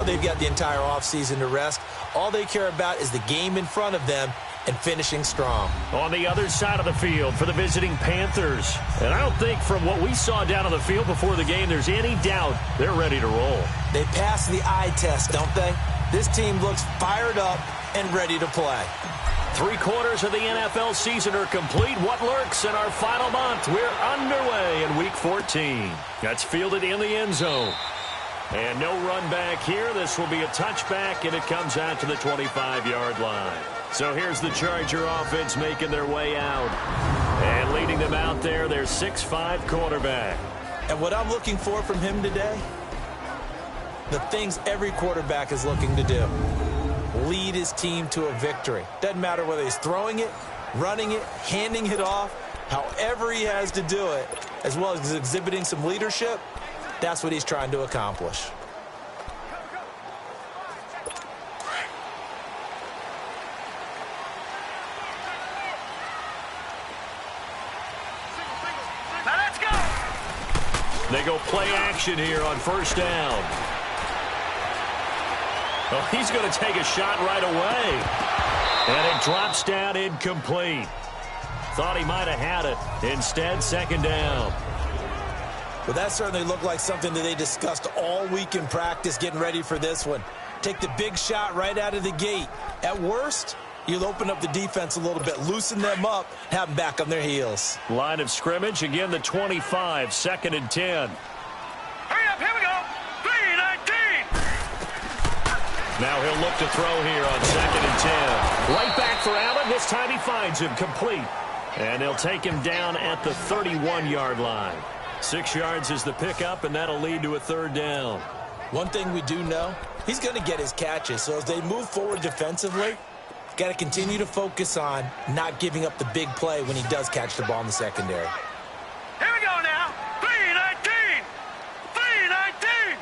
they've got the entire offseason to rest. All they care about is the game in front of them and finishing strong. On the other side of the field for the visiting Panthers. And I don't think from what we saw down on the field before the game there's any doubt they're ready to roll. They passed the eye test, don't they? This team looks fired up and ready to play. 3/4 of the NFL season are complete. What lurks in our final month? We're underway in Week 14. That's fielded in the end zone. And no run back here. This will be a touchback, and it comes out to the 25-yard line. So here's the Charger offense making their way out. And leading them out there, their 6'5" quarterback. And what I'm looking for from him today, the things every quarterback is looking to do. Lead his team to a victory. Doesn't matter whether he's throwing it, running it, handing it off, however he has to do it, as well as exhibiting some leadership, that's what he's trying to accomplish. Now let's go. They go play action here on first down. Oh, he's going to take a shot right away. And it drops down incomplete. Thought he might have had it. Instead, second down. Well, that certainly looked like something that they discussed all week in practice getting ready for this one. Take the big shot right out of the gate. At worst, you'll open up the defense a little bit, loosen them up, have them back on their heels. Line of scrimmage, again the 25, 2nd and 10. Hurry up, here we go. 3-19. Now he'll look to throw here on 2nd and 10. Right back for Allen. This time he finds him complete. And they'll take him down at the 31-yard line. 6 yards is the pickup, and that'll lead to a third down. One thing we do know, he's going to get his catches. So as they move forward defensively, got to continue to focus on not giving up the big play when he does catch the ball in the secondary. Here we go now. 3-19. 3-19.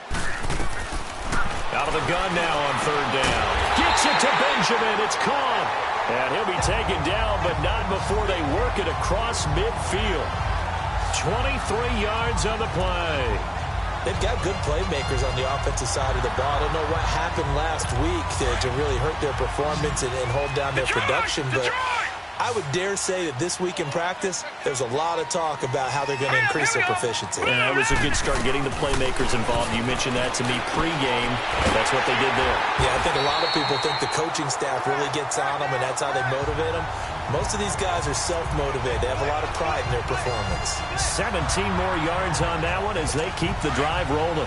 Out of the gun now on third down. Gets it to Benjamin. It's caught. And he'll be taken down, but not before they work it across midfield. 23 yards on the play. They've got good playmakers on the offensive side of the ball. I don't know what happened last week to really hurt their performance and hold down their production, but I would dare say that this week in practice, there's a lot of talk about how they're going to increase their proficiency. And that was a good start getting the playmakers involved. You mentioned that to me pregame. That's what they did there. Yeah, I think a lot of people think the coaching staff really gets on them, and that's how they motivate them. Most of these guys are self-motivated. They have a lot of pride in their performance. 17 more yards on that one as they keep the drive rolling.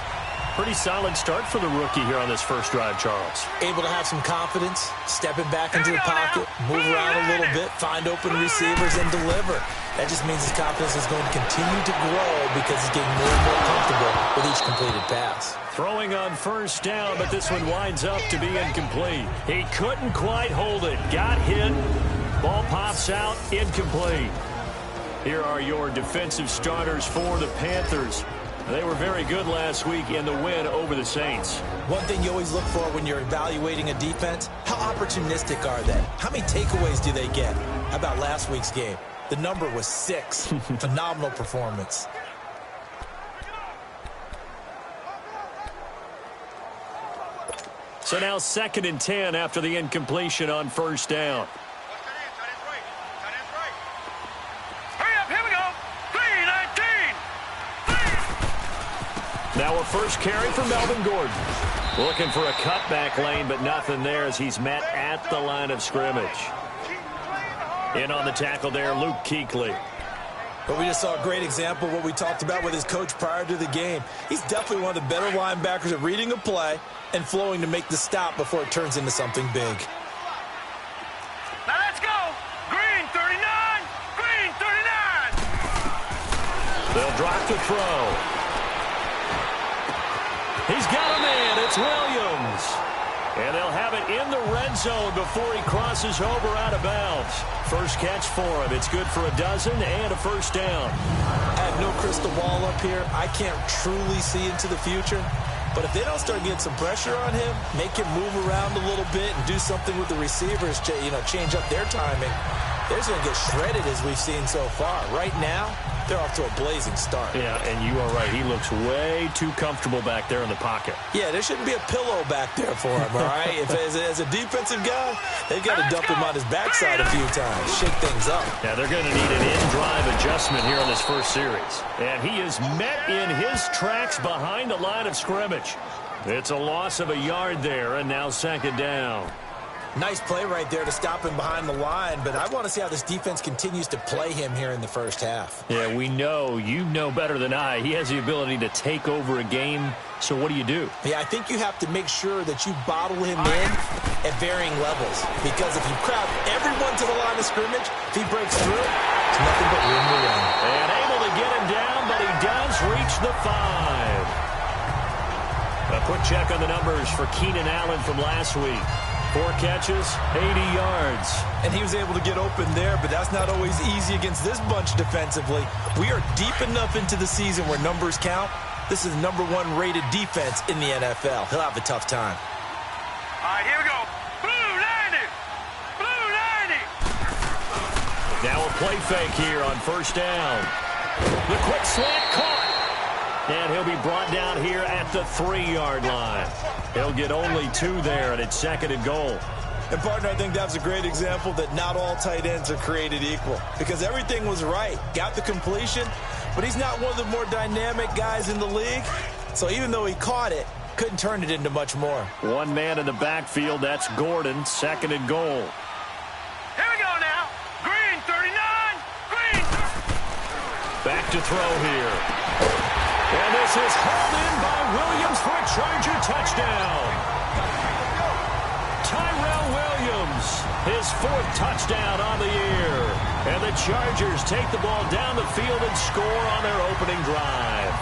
Pretty solid start for the rookie here on this first drive, Charles. Able to have some confidence, stepping back into the pocket, move around a little bit, find open receivers, and deliver. That just means his confidence is going to continue to grow because he's getting more and more comfortable with each completed pass. Throwing on first down, but this one winds up to be incomplete. He couldn't quite hold it. Got hit. Ball pops out, incomplete. Here are your defensive starters for the Panthers. They were very good last week in the win over the Saints. One thing you always look for when you're evaluating a defense, how opportunistic are they? How many takeaways do they get? How about last week's game? The number was 6. Phenomenal performance. So now 2nd and 10 after the incompletion on first down. Now a first carry for Melvin Gordon. Looking for a cutback lane, but nothing there as he's met at the line of scrimmage. In on the tackle there, Luke Kuechly. But we just saw a great example of what we talked about with his coach prior to the game. He's definitely one of the better linebackers at reading a play and flowing to make the stop before it turns into something big. Now let's go. Green 39. Green 39. They'll drop the throw. He's got a man. It's Williams. And they'll have it in the red zone before he crosses over out of bounds. First catch for him. It's good for a dozen and a first down. I have no crystal ball up here. I can't truly see into the future. But if they don't start getting some pressure on him, make him move around a little bit and do something with the receivers to, change up their timing, they're just going to get shredded as we've seen so far. Right now, they're off to a blazing start. Yeah, and you are right. He looks way too comfortable back there in the pocket. Yeah, there shouldn't be a pillow back there for him, all right? If as a defensive guy, they've got to dump him on his backside a few times, shake things up. Yeah, they're going to need an in-drive adjustment here in this first series. And he is met in his tracks behind the line of scrimmage. It's a loss of a yard there, and now second down. Nice play right there to stop him behind the line, but I want to see how this defense continues to play him here in the first half. Yeah, we know, you know better than I, he has the ability to take over a game, so what do? Yeah, I think you have to make sure that you bottle him in at varying levels, because if you crowd everyone to the line of scrimmage, if he breaks through, it's nothing but room to run. And able to get him down, but he does reach the 5. A quick check on the numbers for Keenan Allen from last week. 4 catches, 80 yards. And he was able to get open there, but that's not always easy against this bunch defensively. We are deep enough into the season where numbers count. This is the #1 rated defense in the NFL. He'll have a tough time. All right, here we go. Blue 90. Blue 90. Now a play fake here on first down. The quick slant caught. And he'll be brought down here at the 3-yard line. He'll get only 2 there, and it's second and goal. And, partner, I think that's a great example that not all tight ends are created equal, because everything was right. Got the completion, but he's not one of the more dynamic guys in the league. So even though he caught it, couldn't turn it into much more. One man in the backfield, that's Gordon, second and goal. Here we go now. Green 39. Green. Back to throw here. And this is hauled in by Williams for a Charger touchdown. Tyrell Williams, his 4th touchdown on the year. And the Chargers take the ball down the field and score on their opening drive.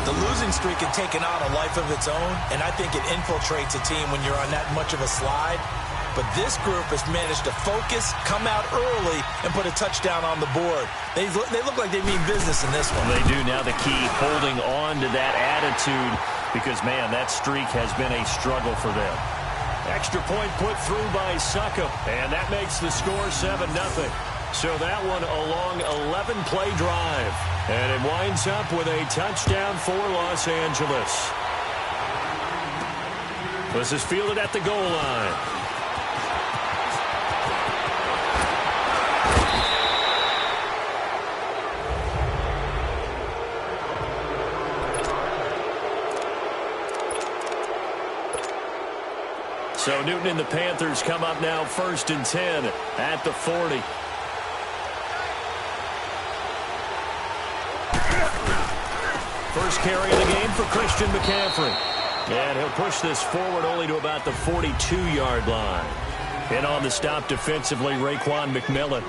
The losing streak had taken on a life of its own, and I think it infiltrates a team when you're on that much of a slide. But this group has managed to focus, come out early, and put a touchdown on the board. They look like they mean business in this one. They do. Now the key, holding on to that attitude, because, man, that streak has been a struggle for them. Extra point put through by Succop, and that makes the score 7-0. So that one a long 11-play drive. And it winds up with a touchdown for Los Angeles. This is fielded at the goal line. So Newton and the Panthers come up now 1st and 10 at the 40. First carry of the game for Christian McCaffrey. And he'll push this forward only to about the 42-yard line. And on the stop defensively, Raekwon McMillan.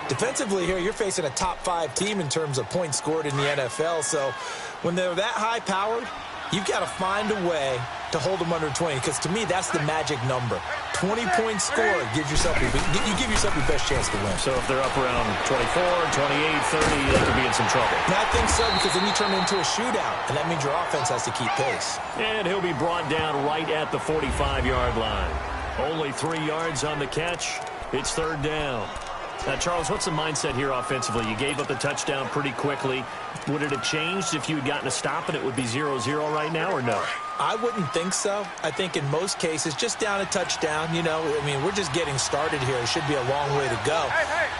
Defensively here, you're facing a top-5 team in terms of points scored in the NFL. So when they're that high-powered, you've got to find a way to hold them under 20, because to me, that's the magic number. 20 points scored gives yourself you give yourself your best chance to win. So if they're up around 24, 28, 30, they could be in some trouble. And I think so, because then you turn it into a shootout, and that means your offense has to keep pace. And he'll be brought down right at the 45-yard line. Only 3 yards on the catch. It's 3rd down. Now, Charles, what's the mindset here offensively? You gave up the touchdown pretty quickly. Would it have changed if you had gotten a stop and it would be 0-0 right now, or no? I wouldn't think so. I think in most cases, just down a touchdown, you know, I mean, we're just getting started here. It should be a long way to go.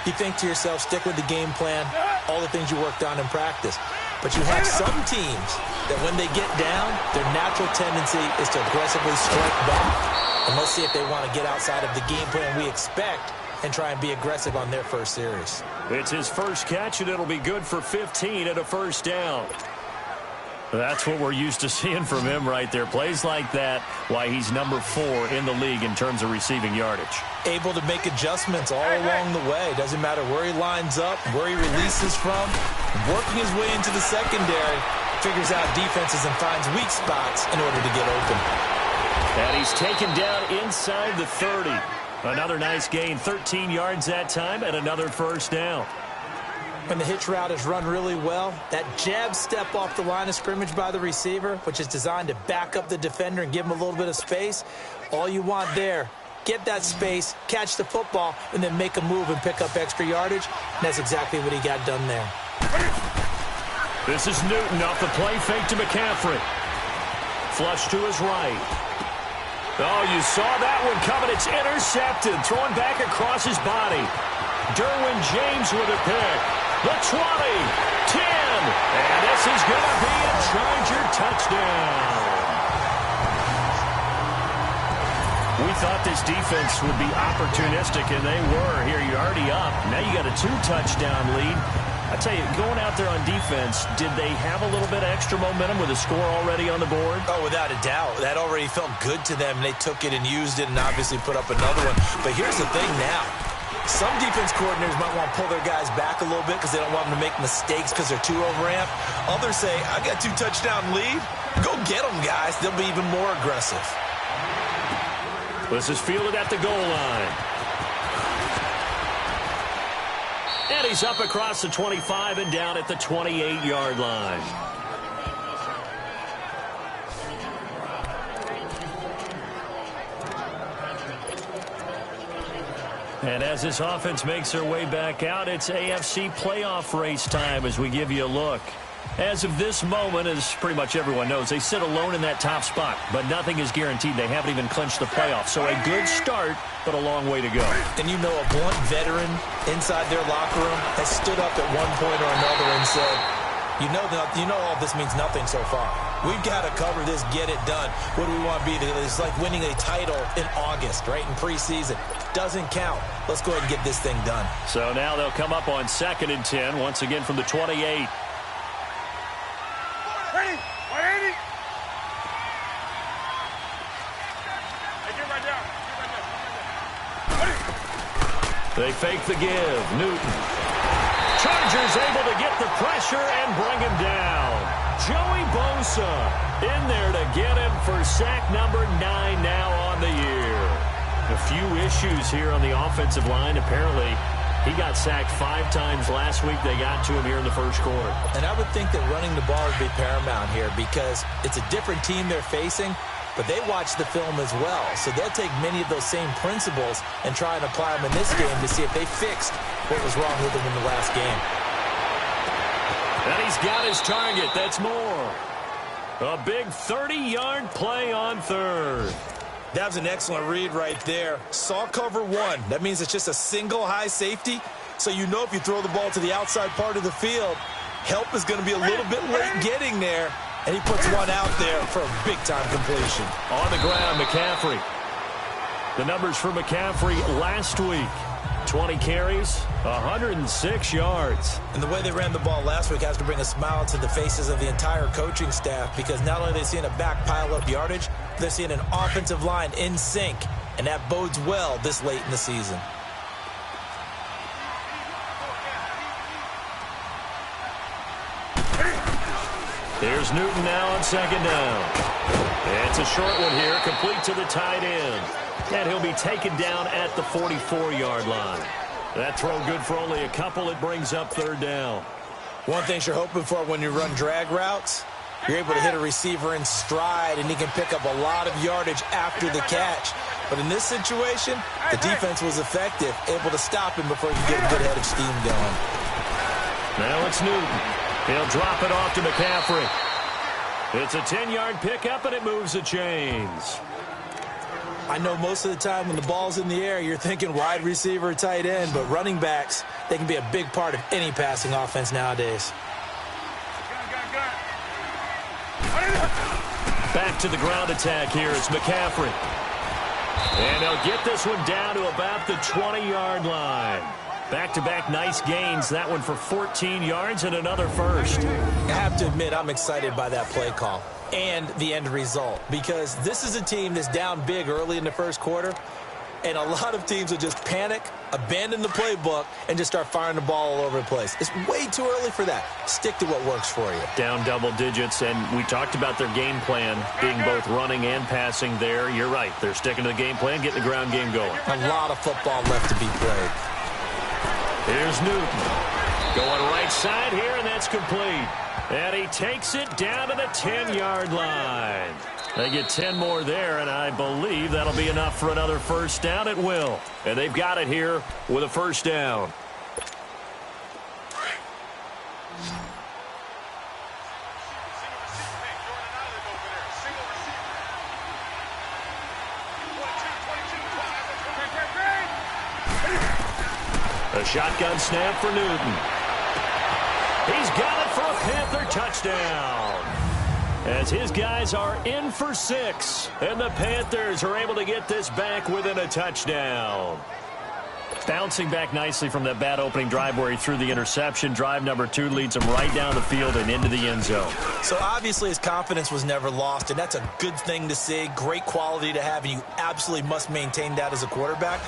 You think to yourself, stick with the game plan, all the things you worked on in practice. But you have some teams that when they get down, their natural tendency is to aggressively strike back. And let's see if they want to get outside of the game plan we expect and try and be aggressive on their first series. It's his first catch, and it'll be good for 15 at a first down. That's what we're used to seeing from him right there. Plays like that, why he's number 4 in the league in terms of receiving yardage. Able to make adjustments all along the way. Doesn't matter where he lines up, where he releases from. Working his way into the secondary, figures out defenses and finds weak spots in order to get open. And he's taken down inside the 30. Another nice gain, 13 yards that time, and another first down. When the hitch route is run really well, that jab step off the line of scrimmage by the receiver, which is designed to back up the defender and give him a little bit of space, all you want there get that space, catch the football, and then make a move and pick up extra yardage. And that's exactly what he got done there. This is Newton off the play fake to McCaffrey. Flush to his right. Oh, you saw that one coming. It's intercepted. Thrown back across his body. Derwin James with a pick. The 20, 10, and this is going to be a Charger touchdown. We thought this defense would be opportunistic, and they were. Here, you're already up. Now you got a 2-touchdown lead. I tell you, going out there on defense, did they have a little bit of extra momentum with a score already on the board? Oh, without a doubt. That already felt good to them. They took it and used it and obviously put up another one. But here's the thing now. Some defense coordinators might want to pull their guys back a little bit because they don't want them to make mistakes because they're too overamped. Others say, I got 2-touchdown lead. Go get them, guys. They'll be even more aggressive. This is fielded at the goal line. And he's up across the 25 and down at the 28-yard line. And as this offense makes their way back out, it's AFC playoff race time as we give you a look. As of this moment, as pretty much everyone knows, they sit alone in that top spot, but nothing is guaranteed. They haven't even clinched the playoffs. So a good start, but a long way to go. And you know, a blunt veteran inside their locker room has stood up at one point or another and said, you know all this means nothing so far. We've got to cover this, get it done. What do we want to be? It's like winning a title in August, right, in preseason. Doesn't count. Let's go ahead and get this thing done. So now they'll come up on 2nd and 10, once again from the 28. Ready? 180. Get right down. They fake the give. Newton. Chargers able to get the pressure and bring him down. Joey Bosa in there to get him for sack number 9 now on the year. A few issues here on the offensive line. Apparently, he got sacked 5 times last week. They got to him here in the first quarter. And I would think that running the ball would be paramount here because it's a different team they're facing, but they watch the film as well. So they'll take many of those same principles and try and apply them in this game to see if they fixed what was wrong with them in the last game. And he's got his target. That's more. A big 30-yard play on 3rd. That was an excellent read right there. Saw cover 1. That means it's just a single high safety. So you know if you throw the ball to the outside part of the field, help is going to be a little bit late getting there. And he puts one out there for a big-time completion. On the ground, McCaffrey. The numbers for McCaffrey last week. 20 carries, 106 yards. And the way they ran the ball last week has to bring a smile to the faces of the entire coaching staff because not only are they seeing a back pile up yardage, they're seeing an offensive line in sync, and that bodes well this late in the season. Here's Newton now on 2nd down. It's a short one here, complete to the tight end. And he'll be taken down at the 44-yard line. That throw good for only a couple. It brings up 3rd down. One thing you're hoping for when you run drag routes, you're able to hit a receiver in stride, and he can pick up a lot of yardage after the catch. But in this situation, the defense was effective, able to stop him before he could get a good head of steam going. Now it's Newton. He'll drop it off to McCaffrey. It's a 10-yard pickup, and it moves the chains. I know most of the time when the ball's in the air, you're thinking wide receiver, tight end, but running backs, they can be a big part of any passing offense nowadays. Back to the ground attack here. It's McCaffrey. And they'll get this one down to about the 20-yard line. Back-to-back nice gains. That one for 14 yards and another first. I have to admit, I'm excited by that play call and the end result because this is a team that's down big early in the first quarter, and a lot of teams will just panic, abandon the playbook, and just start firing the ball all over the place. It's way too early for that. Stick to what works for you. Down double digits, and we talked about their game plan being both running and passing there. You're right. They're sticking to the game plan, getting the ground game going. A lot of football left to be played. Here's Newton. Going right side here, and that's complete. And he takes it down to the 10-yard line. They get 10 more there, and I believe that'll be enough for another first down. It will. And they've got it here with a first down. A shotgun snap for Newton. He's got it for a Panther touchdown. As his guys are in for 6. And the Panthers are able to get this back within a touchdown. Bouncing back nicely from that bad opening drive where he threw the interception. Drive number 2 leads him right down the field and into the end zone. So obviously his confidence was never lost, and that's a good thing to see. Great quality to have, and you absolutely must maintain that as a quarterback.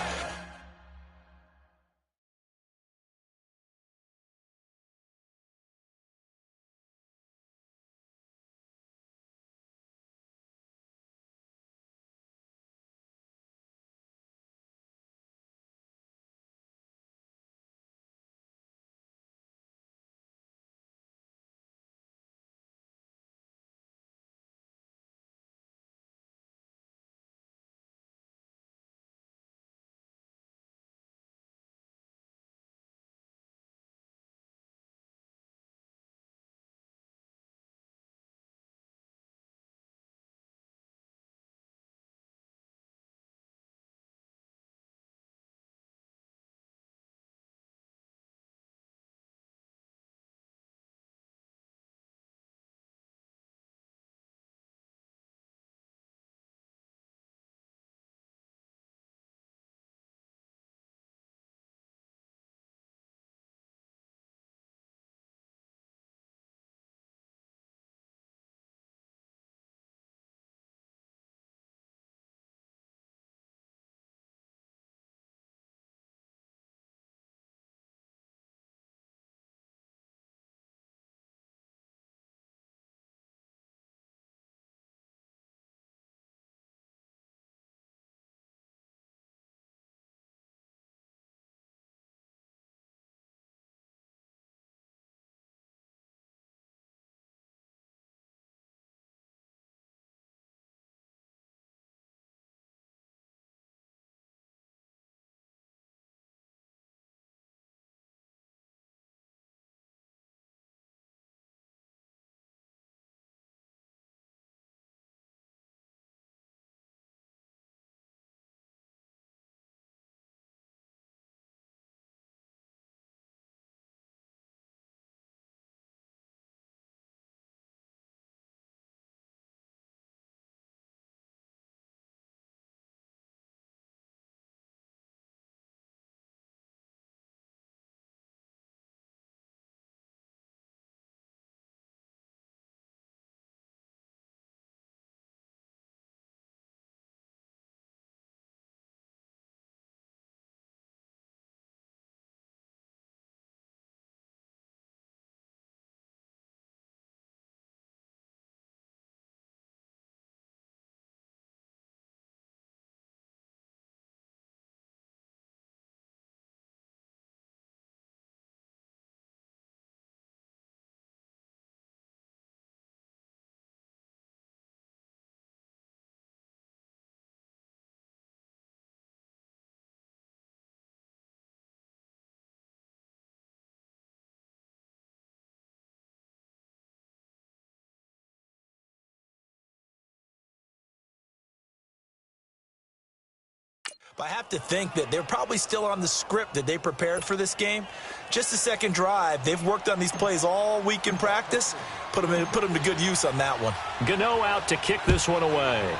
But I have to think that they're probably still on the script that they prepared for this game. Just the second drive, they've worked on these plays all week in practice. Put them to good use on that one. Gano out to kick this one away.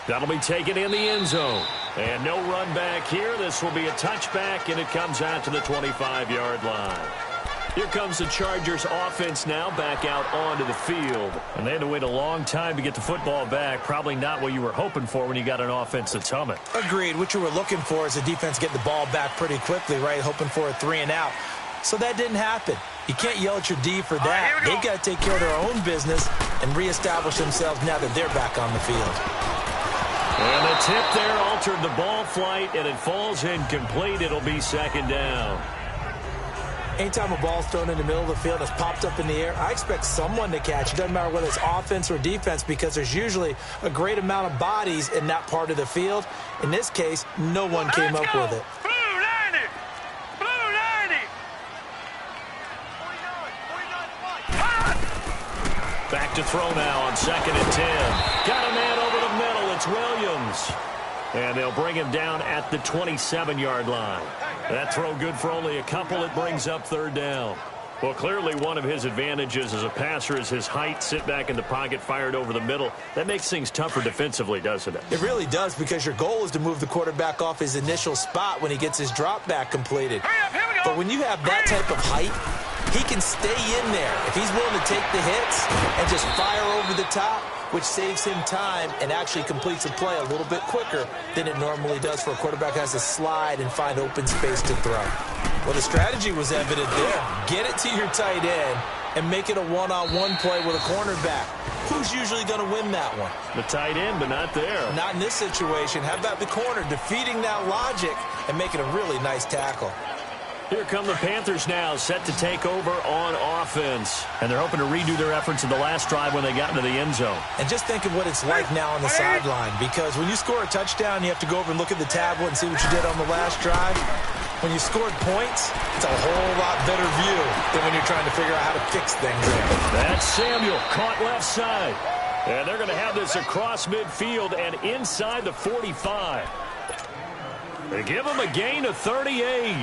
That'll be taken in the end zone. And no run back here. This will be a touchback, and it comes out to the 25-yard line. Here comes the Chargers offense now back out onto the field. And they had to wait a long time to get the football back. Probably not what you were hoping for when you got an offense that's humming. Agreed. What you were looking for is the defense getting the ball back pretty quickly, right? Hoping for a 3 and out. So that didn't happen. You can't yell at your D for that. They've got to take care of their own business and reestablish themselves now that they're back on the field. And the tip there altered the ball flight, and it falls incomplete. It'll be second down. Anytime a ball's thrown in the middle of the field, it's popped up in the air, I expect someone to catch it. Doesn't matter whether it's offense or defense, because there's usually a great amount of bodies in that part of the field. In this case, no one came up with it. Blue 90! Blue 90! Back to throw now on 2nd and 10. Got a man over the middle. It's Williams. And they'll bring him down at the 27-yard line. That throw good for only a couple. It brings up 3rd down. Well, clearly one of his advantages as a passer is his height. Sit back in the pocket, fired over the middle. That makes things tougher defensively, doesn't it? It really does, because your goal is to move the quarterback off his initial spot when he gets his drop back completed. But when you have that type of height, he can stay in there. If he's willing to take the hits and just fire over the top, which saves him time and actually completes a play a little bit quicker than it normally does for a quarterback who has to slide and find open space to throw. Well, the strategy was evident there. Get it to your tight end and make it a one-on-one play with a cornerback. Who's usually going to win that one? The tight end, but not there. Not in this situation. How about the corner defeating that logic and making a really nice tackle? Here come the Panthers now, set to take over on offense. And they're hoping to redo their efforts in the last drive when they got into the end zone. And just think of what it's like now on the sideline, because when you score a touchdown, you have to go over and look at the tablet and see what you did on the last drive. When you scored points, it's a whole lot better view than when you're trying to figure out how to fix things there. That's Samuel, caught left side. And they're going to have this across midfield and inside the 45. They give him a gain of 38.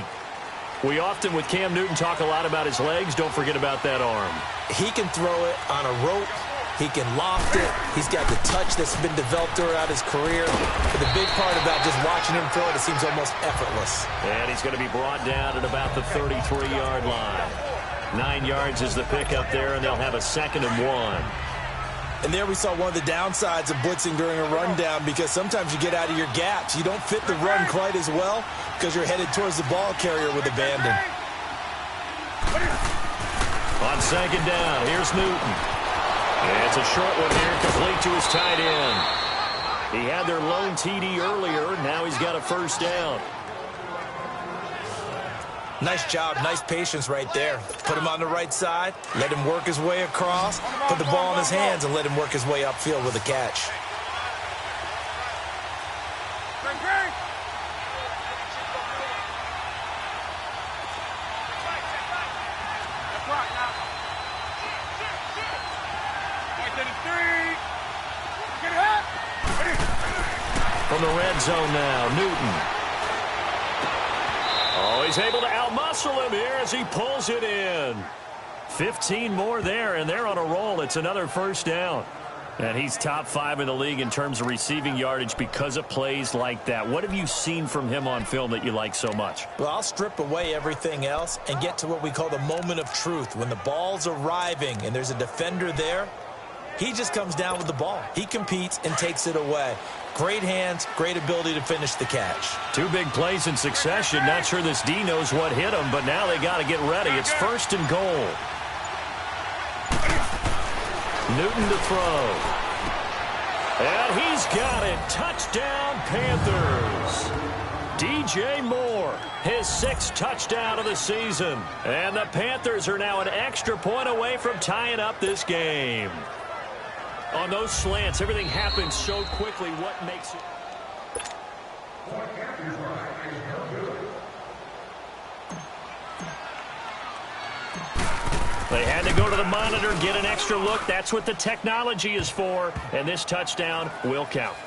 We often, with Cam Newton, talk a lot about his legs. Don't forget about that arm. He can throw it on a rope. He can loft it. He's got the touch that's been developed throughout his career. But the big part about just watching him throw it, it seems almost effortless. And he's going to be brought down at about the 33-yard line. 9 yards is the pickup there, and they'll have a 2nd and 1. And there we saw one of the downsides of blitzing during a rundown, because sometimes you get out of your gaps. You don't fit the run quite as well because you're headed towards the ball carrier with abandon. On 2nd down, here's Newton. And it's a short one here, complete to his tight end. He had their lone TD earlier. Now he's got a 1st down. Nice job, nice patience right there. Put him on the right side, let him work his way across, put the ball in his hands, and let him work his way upfield with a catch. From the red zone now, Newton. Oh, he's able to outmuscle him here as he pulls it in. 15 more there, and they're on a roll. It's another 1st down. And he's top 5 in the league in terms of receiving yardage because of plays like that. What have you seen from him on film that you like so much? Well, I'll strip away everything else and get to what we call the moment of truth. When the ball's arriving and there's a defender there, he just comes down with the ball. He competes and takes it away. Great hands, great ability to finish the catch. 2 big plays in succession. Not sure this D knows what hit him, but now they got to get ready. It's 1st and goal. Newton to throw. And he's got it. Touchdown, Panthers. DJ Moore, his 6th touchdown of the season. And the Panthers are now an extra point away from tying up this game. On those slants, everything happens so quickly. What makes it? They had to go to the monitor, get an extra look. That's what the technology is for. And this touchdown will count.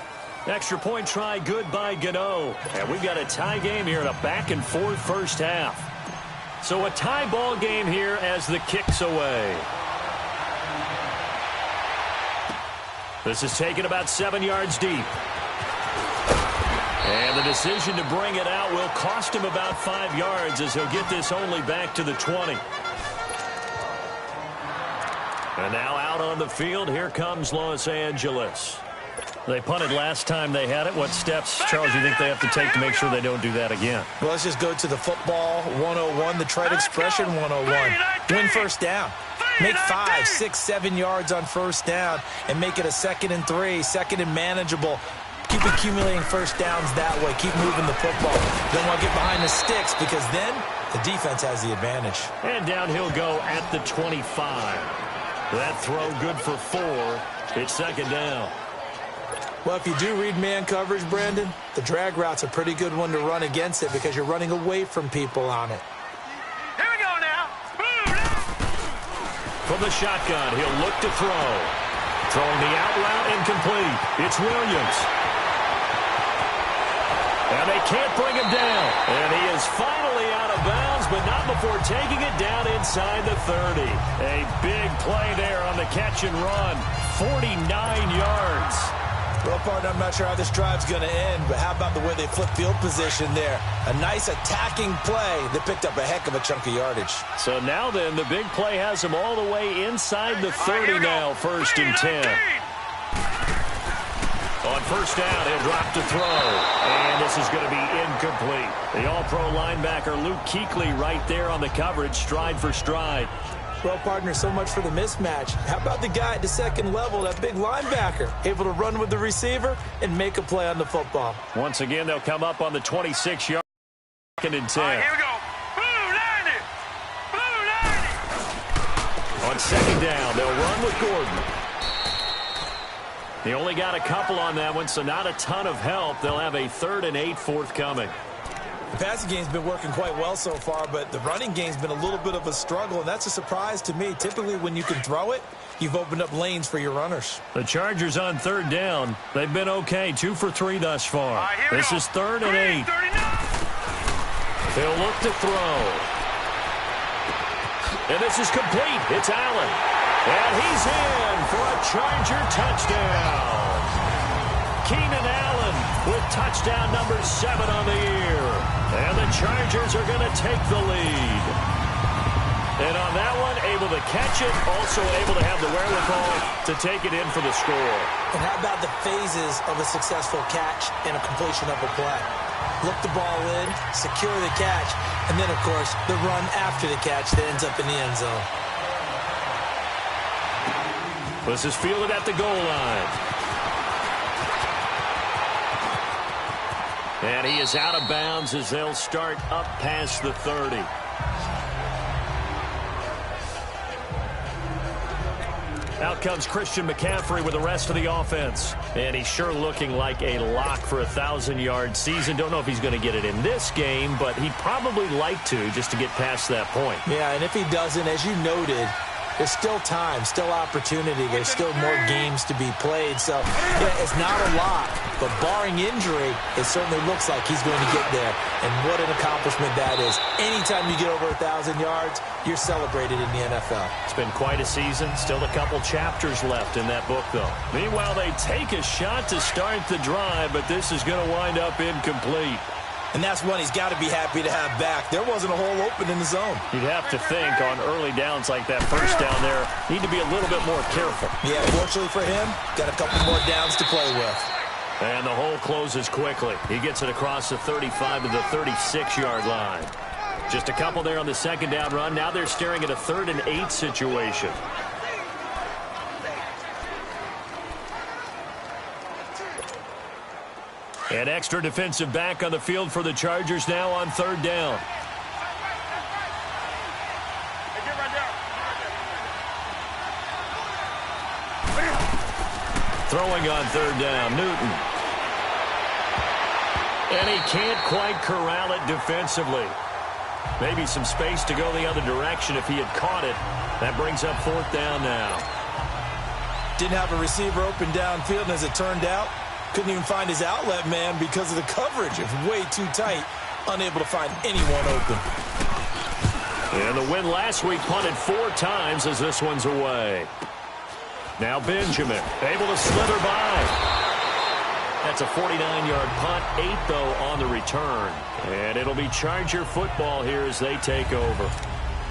Extra point try, good by Gano. And we've got a tie game here in a back-and-forth first half. So a tie ball game here as the kick's away. This is taken about 7 yards deep. And the decision to bring it out will cost him about 5 yards as he'll get this only back to the 20. And now out on the field, here comes Los Angeles. They punted last time they had it. What steps, Charles, do you think they have to take to make sure they don't do that again? Well, let's just go to the football 101, the trade expression 101. Win first down. Make 5, 6, 7 yards on first down and make it a 2nd and 3, 2nd and manageable. Keep accumulating first downs that way. Keep moving the football. Don't want to get behind the sticks because then The defense has the advantage. And down he'll go at the 25. That throw good for 4. It's second down. Well, if you do read man coverage, Brandon, the drag route's a pretty good one to run against it because you're running away from people on it. Here we go now. From the shotgun, he'll look to throw. Throwing the out route incomplete. It's Williams. And they can't bring him down. And he is finally out of bounds, but not before taking it down inside the 30. A big play there on the catch and run. 49 yards. Well, partner, I'm not sure how this drive's going to end, but how about the way they flip field position there? A nice attacking play that picked up a heck of a chunk of yardage. So now then, the big play has him all the way inside the 30 now, 1st and 10. On first down, he'll drop to throw. And this is going to be incomplete. The all-pro linebacker Luke Kuechly right there on the coverage, stride for stride. Well, partner, so much for the mismatch. How about the guy at the second level, that big linebacker, able to run with the receiver and make a play on the football? Once again, they'll come up on the 26-yard, 2nd and 10. All right, here we go. Blue 90. Blue 90. On second down, they'll run with Gordon. They only got a couple on that one, so not a ton of help. They'll have a 3rd and 8 forthcoming. The passing game's been working quite well so far, but the running game's been a little bit of a struggle, and that's a surprise to me. Typically, when you can throw it, you've opened up lanes for your runners. The Chargers on 3rd down. They've been okay, 2 for 3 thus far. Right, this is 3rd and 8. They'll look to throw. And this is complete. It's Allen. And he's in for a Charger touchdown. Keenan Allen with touchdown number 7 on the year. And the Chargers are going to take the lead. And on that one, able to catch it, also able to have the wherewithal to take it in for the score. And how about the phases of a successful catch and a completion of a play? Look the ball in, secure the catch, and then, of course, the run after the catch that ends up in the end zone. This is fielded at the goal line. And he is out of bounds as they'll start up past the 30. Out comes Christian McCaffrey with the rest of the offense. And he's sure looking like a lock for a 1,000-yard season. Don't know if he's going to get it in this game, but he'd probably like to just to get past that point. Yeah, and if he doesn't, as you noted, there's still time, still opportunity. There's still more games to be played. So, yeah, it's not a lot. But barring injury, it certainly looks like he's going to get there. And what an accomplishment that is. Anytime you get over 1,000 yards, you're celebrated in the NFL. It's been quite a season. Still a couple chapters left in that book, though. Meanwhile, they take a shot to start the drive, but this is going to wind up incomplete. And that's one he's got to be happy to have back. There wasn't a hole open in the zone. You'd have to think on early downs like that first down there, need to be a little bit more careful. Yeah, fortunately for him, got a couple more downs to play with. And the hole closes quickly. He gets it across the 35 to the 36-yard line. Just a couple there on the second down run. Now they're staring at a 3rd and 8 situation. An extra defensive back on the field for the Chargers now on 3rd down. Throwing on 3rd down, Newton. And he can't quite corral it defensively. Maybe some space to go the other direction if he had caught it. That brings up 4th down now. Didn't have a receiver open downfield, and as it turned out, couldn't even find his outlet man because of the coverage. It was way too tight, unable to find anyone open. And the win last week punted 4 times as this one's away. Now Benjamin, able to slither by. That's a 49-yard punt, 8 though on the return. And it'll be Charger football here as they take over.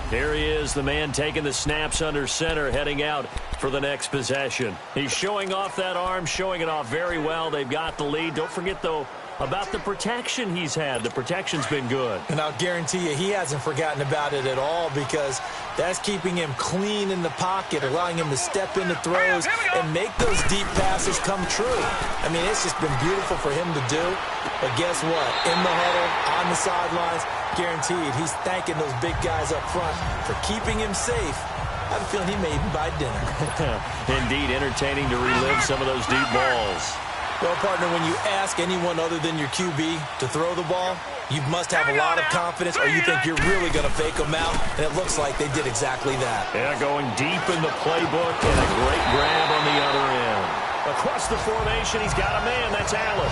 Here he is, the man taking the snaps under center, heading out for the next possession. He's showing off that arm, showing it off very well. They've got the lead. Don't forget, though, about the protection he's had. The protection's been good. And I'll guarantee you he hasn't forgotten about it at all, because that's keeping him clean in the pocket, allowing him to step into throws and make those deep passes come true. I mean, it's just been beautiful for him to do. But guess what? In the huddle, on the sidelines, guaranteed he's thanking those big guys up front for keeping him safe. I have a feeling he may even buy dinner. Indeed, entertaining to relive some of those deep balls. Well, partner, when you ask anyone other than your QB to throw the ball, you must have a lot of confidence, or you think you're really going to fake them out, and it looks like they did exactly that. Yeah, going deep in the playbook, and a great grab on the other end. Across the formation, he's got a man. That's Allen.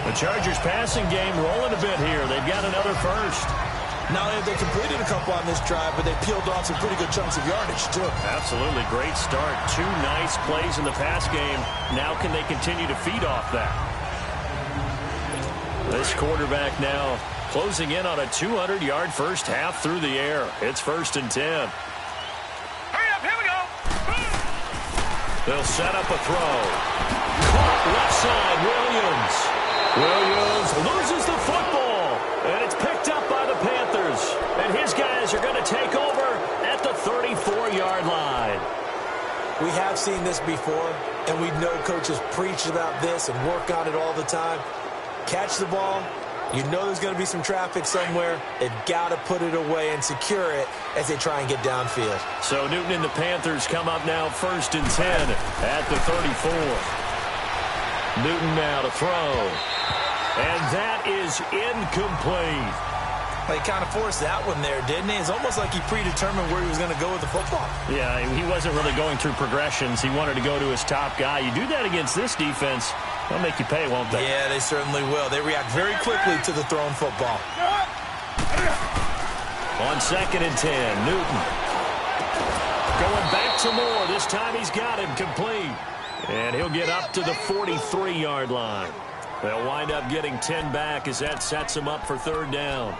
The Chargers' passing game rolling a bit here. They've got another first. Not only have they completed a couple on this drive, but they peeled off some pretty good chunks of yardage, too. Absolutely. Great start. 2 nice plays in the pass game. Now can they continue to feed off that? This quarterback now closing in on a 200-yard first half through the air. It's 1st and 10. Hurry up, here we go. They'll set up a throw. Caught left side, Williams. Williams loses the football, and it's picked up by the Panthers. And his guys are going to take over at the 34-yard line. We have seen this before, and we know coaches preach about this and work on it all the time. Catch the ball. You know there's going to be some traffic somewhere. They've got to put it away and secure it as they try and get downfield. So Newton and the Panthers come up now 1st and 10 at the 34. Newton now to throw. And that is incomplete. He kind of forced that one there, didn't he? It's almost like he predetermined where he was going to go with the football. Yeah, he wasn't really going through progressions. He wanted to go to his top guy. You do that against this defense, they'll make you pay, won't they? Yeah, they certainly will. They react very quickly to the thrown football. On 2nd and 10, Newton. Going back to Moore. This time he's got him complete. And he'll get up to the 43-yard line. They'll wind up getting 10 back as that sets them up for 3rd down.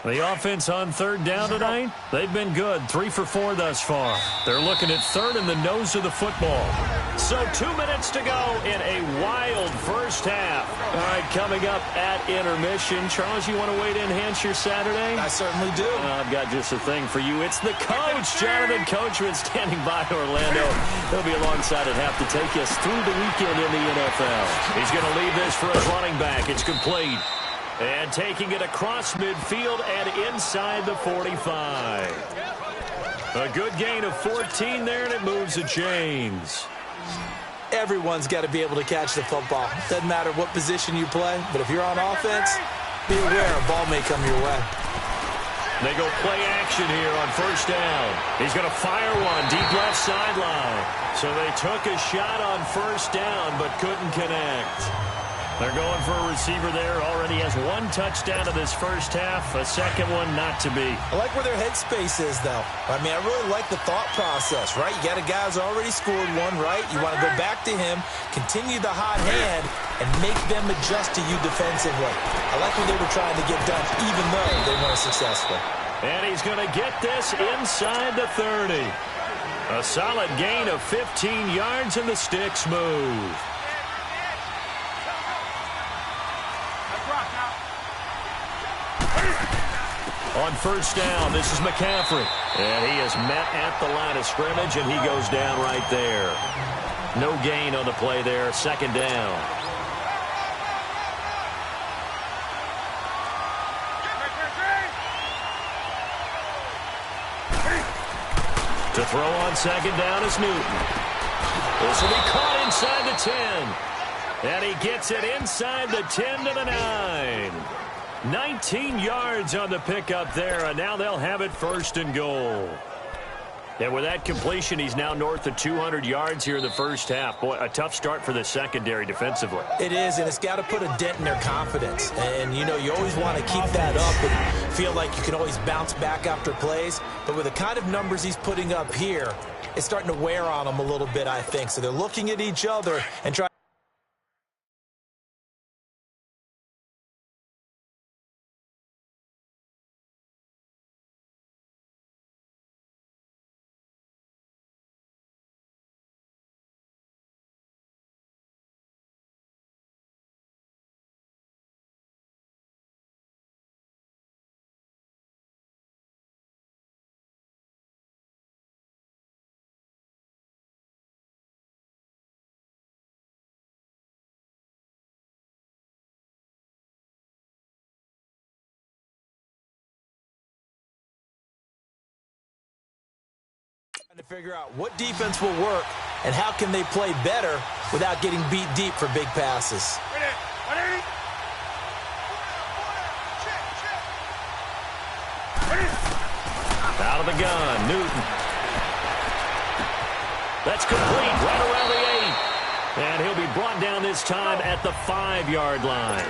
The offense on 3rd down tonight, they've been good. 3 for 4 thus far. They're looking at 3rd in the nose of the football. So 2 minutes to go in a wild first half. All right, coming up at intermission. Charles, you want to wait in Hampshire Saturday? I certainly do. I've got just a thing for you. It's the coach, Jonathan Coachman, standing by Orlando. He'll be alongside at half to take us through the weekend in the NFL. He's going to leave this for his running back. It's complete. And taking it across midfield and inside the 45. A good gain of 14 there, and it moves the chains. Everyone's got to be able to catch the football. Doesn't matter what position you play, but if you're on offense, be aware a ball may come your way. They go play action here on 1st down. He's going to fire one deep left sideline. So they took a shot on 1st down, but couldn't connect. They're going for a receiver there. Already has 1 touchdown in this first half. A second one not to be. I like where their headspace is, though. I mean, I really like the thought process, right? You got a guy who's already scored one, right? You want to go back to him, continue the hot hand, and make them adjust to you defensively. I like what they were trying to get done, even though they weren't successful. And he's going to get this inside the 30. A solid gain of 15 yards, and the sticks move. On 1st down, this is McCaffrey. And he is met at the line of scrimmage, and he goes down right there. No gain on the play there. 2nd down. To throw on 2nd down is Newton. This will be caught inside the 10. And he gets it inside the 10 to the 9. 19 yards on the pickup there, and now they'll have it 1st and goal. And with that completion, he's now north of 200 yards here in the first half. Boy, a tough start for the secondary defensively. It is, and it's got to put a dent in their confidence. And, you know, you always want to keep that up and feel like you can always bounce back after plays. But with the kind of numbers he's putting up here, it's starting to wear on them a little bit, I think. So they're looking at each other and trying figure out what defense will work and how can they play better without getting beat deep for big passes. Out of the gun, Newton. That's complete, right around the 8. And he'll be brought down this time at the 5-yard line.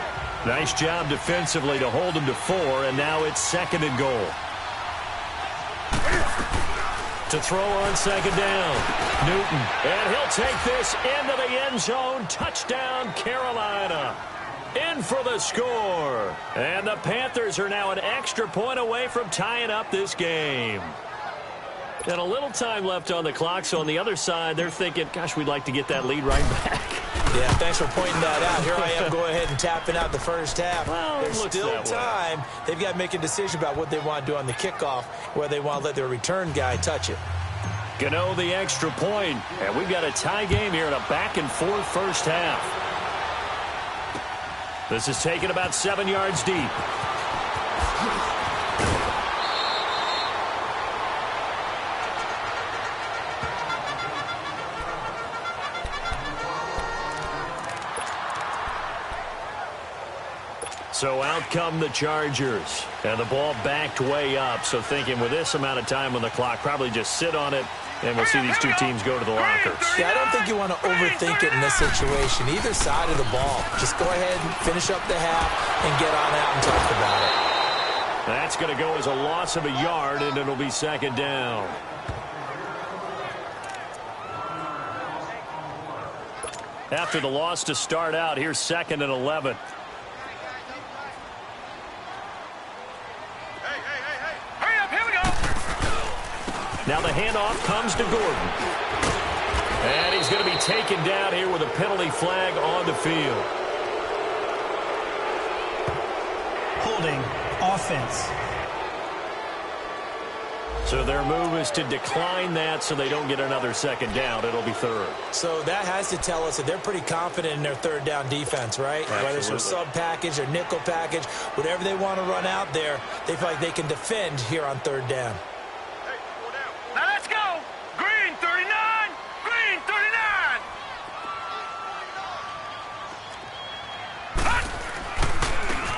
Nice job defensively to hold him to 4, and now it's 2nd and goal. To throw on 2nd down, Newton. And he'll take this into the end zone. Touchdown, Carolina. In for the score. And the Panthers are now an extra point away from tying up this game. And a little time left on the clock, so on the other side, they're thinking, gosh, we'd like to get that lead right back. Yeah, thanks for pointing that out. Here I am going ahead and tapping out the first half. Well, there's still time. They've got to make a decision about what they want to do on the kickoff, whether they want to let their return guy touch it. Gano the extra point, and we've got a tie game here in a back-and-forth first half. This is taken about 7 yards deep. So out come the Chargers. And the ball backed way up. So thinking with this amount of time on the clock, probably just sit on it, and we'll see these two teams go to the lockers. Yeah, I don't think you want to overthink it in this situation. Either side of the ball. Just go ahead and finish up the half and get on out and talk about it. That's going to go as a loss of a yard, and it'll be 2nd down. After the loss to start out, here's 2nd and 11. Now the handoff comes to Gordon. And he's going to be taken down here with a penalty flag on the field. Holding offense. So their move is to decline that so they don't get another 2nd down. It'll be 3rd. So that has to tell us that they're pretty confident in their 3rd down defense, right? Absolutely. Whether it's a sub package or nickel package, whatever they want to run out there, they feel like they can defend here on 3rd down. Now let's go. Green 39. Green 39.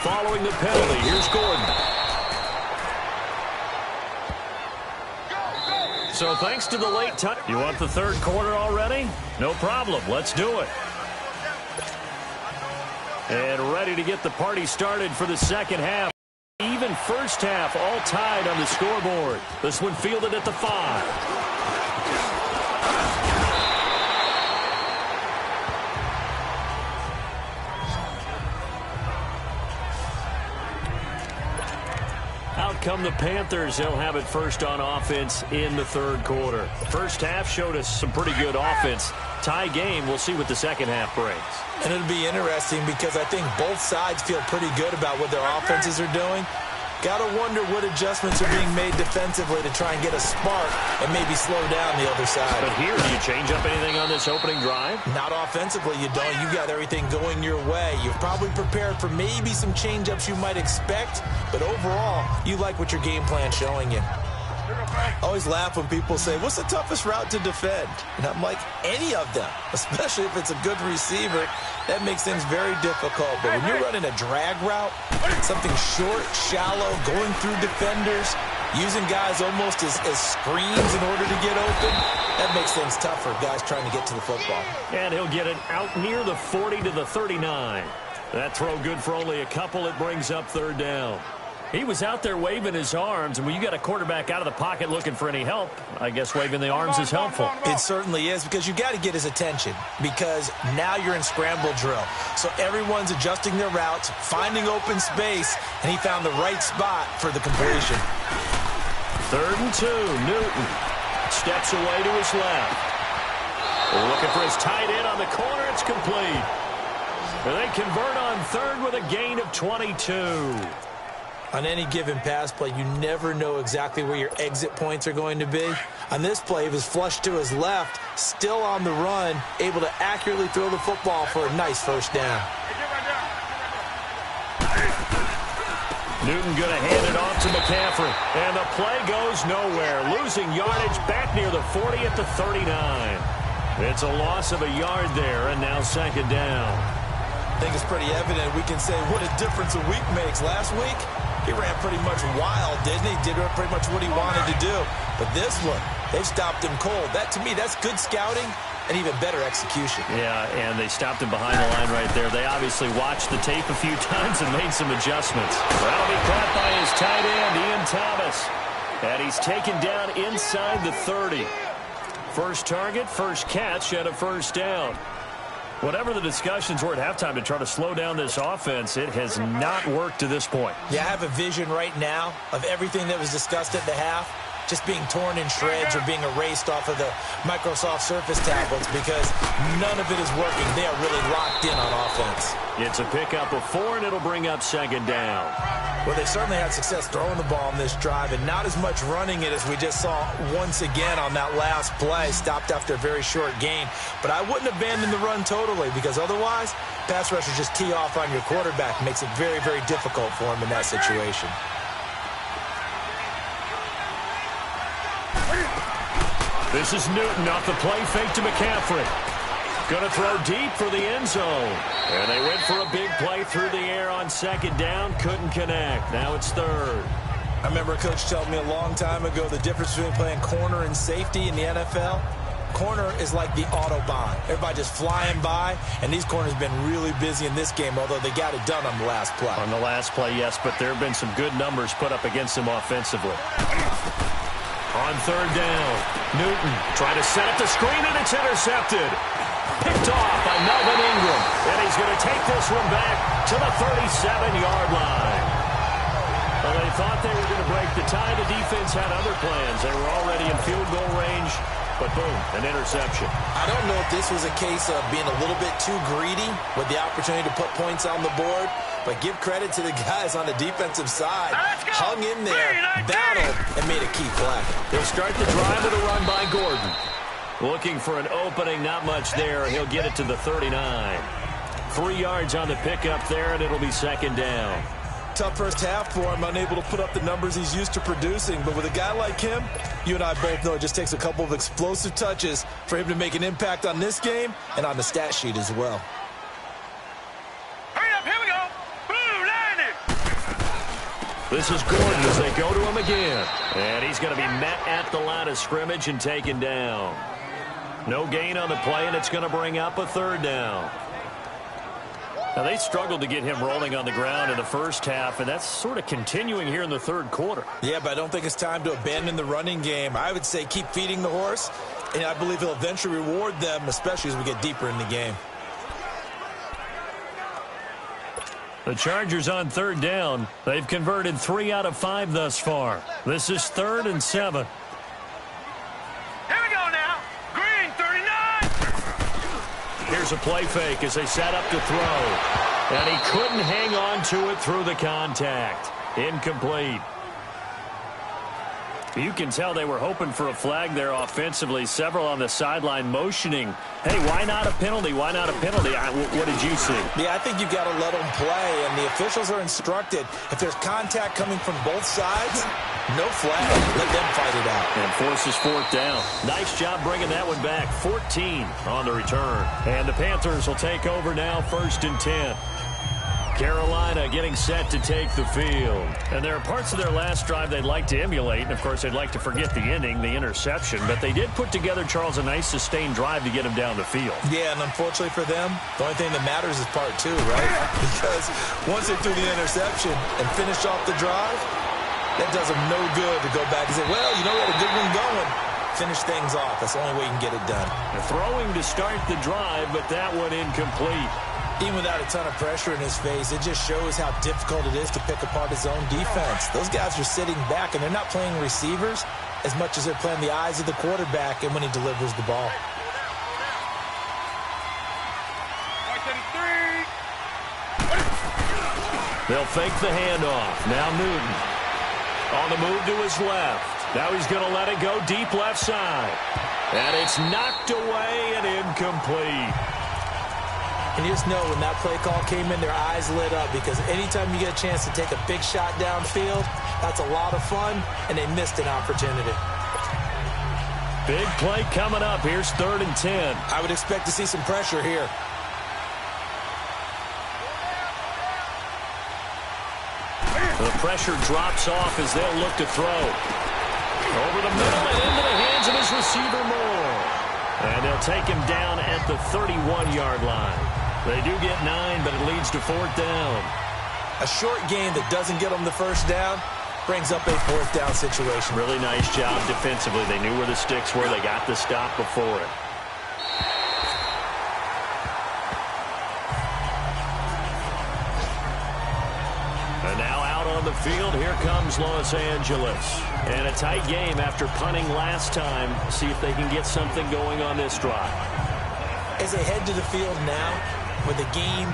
Following the penalty, here's Gordon. So thanks to the late touch. You want the 3rd quarter already? No problem. Let's do it. And ready to get the party started for the 2nd half. Even first half, all tied on the scoreboard. This one fielded at the 5. Out come the Panthers. They'll have it first on offense in the 3rd quarter. First half showed us some pretty good offense. Tie game. We'll see what the 2nd half brings. And it'll be interesting because I think both sides feel pretty good about what their offenses are doing. Got to wonder what adjustments are being made defensively to try and get a spark and maybe slow down the other side. But here, do you change up anything on this opening drive? Not offensively, you don't. You got everything going your way. You've probably prepared for maybe some change-ups you might expect, but overall, you like what your game plan's showing you. I always laugh when people say, what's the toughest route to defend? And I'm like, any of them, especially if it's a good receiver. That makes things very difficult. But when you're running a drag route, something short, shallow, going through defenders, using guys almost as screens in order to get open, that makes things tougher, guys trying to get to the football. And he'll get it out near the 40 to the 39. That throw good for only a couple. It brings up 3rd down. He was out there waving his arms, and when you got a quarterback out of the pocket looking for any help, I guess waving the arms is helpful. It certainly is, because you got to get his attention, because now you're in scramble drill. So everyone's adjusting their routes, finding open space, and he found the right spot for the completion. 3rd and 2, Newton steps away to his left. Looking for his tight end on the corner. It's complete. And they convert on 3rd with a gain of 22. On any given pass play, you never know exactly where your exit points are going to be. On this play, he was flushed to his left, still on the run, able to accurately throw the football for a nice first down. Newton going to hand it off to McCaffrey. And the play goes nowhere. Losing yardage back near the 40 at the 39. It's a loss of a yard there, and now second down. I think it's pretty evident. We can say what a difference a week makes. Last week, he ran pretty much wild, didn't he? Did pretty much what he wanted to do. But this one, they stopped him cold. That, to me, that's good scouting and even better execution. Yeah, and they stopped him behind the line right there. They obviously watched the tape a few times and made some adjustments. That'll be caught by his tight end, Ian Thomas. And he's taken down inside the 30. First target, first catch, and a first down. Whatever the discussions were at halftime to try to slow down this offense, it has not worked to this point. Yeah, I have a vision right now of everything that was discussed at the half just being torn in shreds or being erased off of the Microsoft Surface tablets because none of it is working. They are really locked in on offense. It's a pickup of 4, and it'll bring up second down. Well, they certainly had success throwing the ball on this drive, and not as much running it as we just saw once again on that last play. Stopped after a very short gain. But I wouldn't abandon the run totally because otherwise, pass rushers just tee off on your quarterback. Makes it very, very difficult for him in that situation. This is Newton off the play fake to McCaffrey. Going to throw deep for the end zone. And they went for a big play through the air on second down. Couldn't connect. Now it's third. I remember a coach telling me a long time ago the difference between playing corner and safety in the NFL. Corner is like the Autobahn. Everybody just flying by, and these corners have been really busy in this game, although they got it done on the last play. On the last play, yes, but there have been some good numbers put up against them offensively. On third down, Newton trying to set up the screen, and it's intercepted. Picked off by Melvin Ingram, and he's going to take this one back to the 37-yard line. Well, they thought they were going to break the tie. The defense had other plans. They were already in field goal range, but boom, an interception. I don't know if this was a case of being a little bit too greedy with the opportunity to put points on the board, but give credit to the guys on the defensive side. Hung in there, battled, and made a key play. They'll start the drive with a run by Gordon. Looking for an opening, not much there. He'll get it to the 39. 3 yards on the pickup there, and it'll be second down. Tough first half for him, unable to put up the numbers he's used to producing. But with a guy like him, you and I both know it just takes a couple of explosive touches for him to make an impact on this game and on the stat sheet as well. Hurry up, here we go. Blue line. This is Gordon as they go to him again. And he's going to be met at the line of scrimmage and taken down. No gain on the play, and it's going to bring up a third down. Now, they struggled to get him rolling on the ground in the first half, and that's sort of continuing here in the third quarter. Yeah, but I don't think it's time to abandon the running game. I would say keep feeding the horse, and I believe he'll eventually reward them, especially as we get deeper in the game. The Chargers on third down. They've converted 3 out of 5 thus far. This is 3rd and 7. Here we go now. Green, 39. Here's a play fake as they set up to throw. And he couldn't hang on to it through the contact. Incomplete. You can tell they were hoping for a flag there offensively. Several on the sideline motioning. Hey, why not a penalty? Why not a penalty? What did you see? Yeah, I think you've got to let them play, and the officials are instructed. If there's contact coming from both sides, no flag. Let them fight it out. And forces 4th down. Nice job bringing that one back. 14 on the return. And the Panthers will take over now, 1st and 10. Carolina getting set to take the field. And there are parts of their last drive they'd like to emulate. And, of course, they'd like to forget the ending, the interception. But they did put together, Charles, a nice sustained drive to get him down the field. Yeah, and unfortunately for them, the only thing that matters is part 2, right? Because once they threw the interception and finished off the drive, that does them no good to go back and say, well, you know, we had a good one going. Finish things off. That's the only way you can get it done. Throwing to start the drive, but that one incomplete. Even without a ton of pressure in his face, it just shows how difficult it is to pick apart his own defense. Those guys are sitting back, and they're not playing receivers as much as they're playing the eyes of the quarterback and when he delivers the ball. They'll fake the handoff. Now Newton on the move to his left. Now he's going to let it go deep left side. And it's knocked away and incomplete. And you just know when that play call came in, their eyes lit up, because anytime you get a chance to take a big shot downfield, that's a lot of fun, and they missed an opportunity. Big play coming up. Here's 3rd and 10. I would expect to see some pressure here. The pressure drops off as they'll look to throw. Over the middle and into the hands of his receiver, Moore. And they'll take him down at the 31-yard line. They do get 9, but it leads to 4th down. A short gain that doesn't get them the first down brings up a 4th down situation. Really nice job defensively. They knew where the sticks were. They got the stop before it. And now out on the field, here comes Los Angeles. And a tight game after punting last time. See if they can get something going on this drive. As they head to the field now, with the game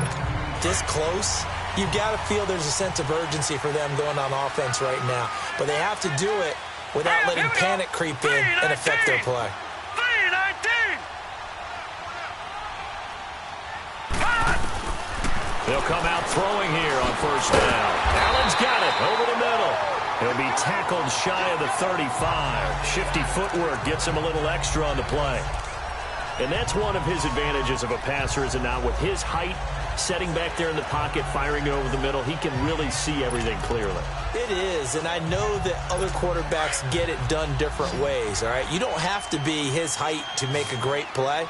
this close, you've got to feel there's a sense of urgency for them going on offense right now. But they have to do it without letting panic creep in and affect their play. 3-19. They'll come out throwing here on 1st down. Allen's got it over the middle. He'll be tackled shy of the 35. Shifty footwork gets him a little extra on the play. And that's one of his advantages of a passer, is it not? With his height, setting back there in the pocket, firing it over the middle, he can really see everything clearly. It is, and I know that other quarterbacks get it done different ways, all right? You don't have to be his height to make a great play.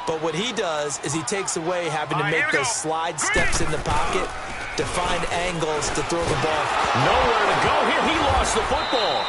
But what he does is he takes away having to make those slide steps in the pocket to find angles to throw the ball. Nowhere to go here. He lost the football.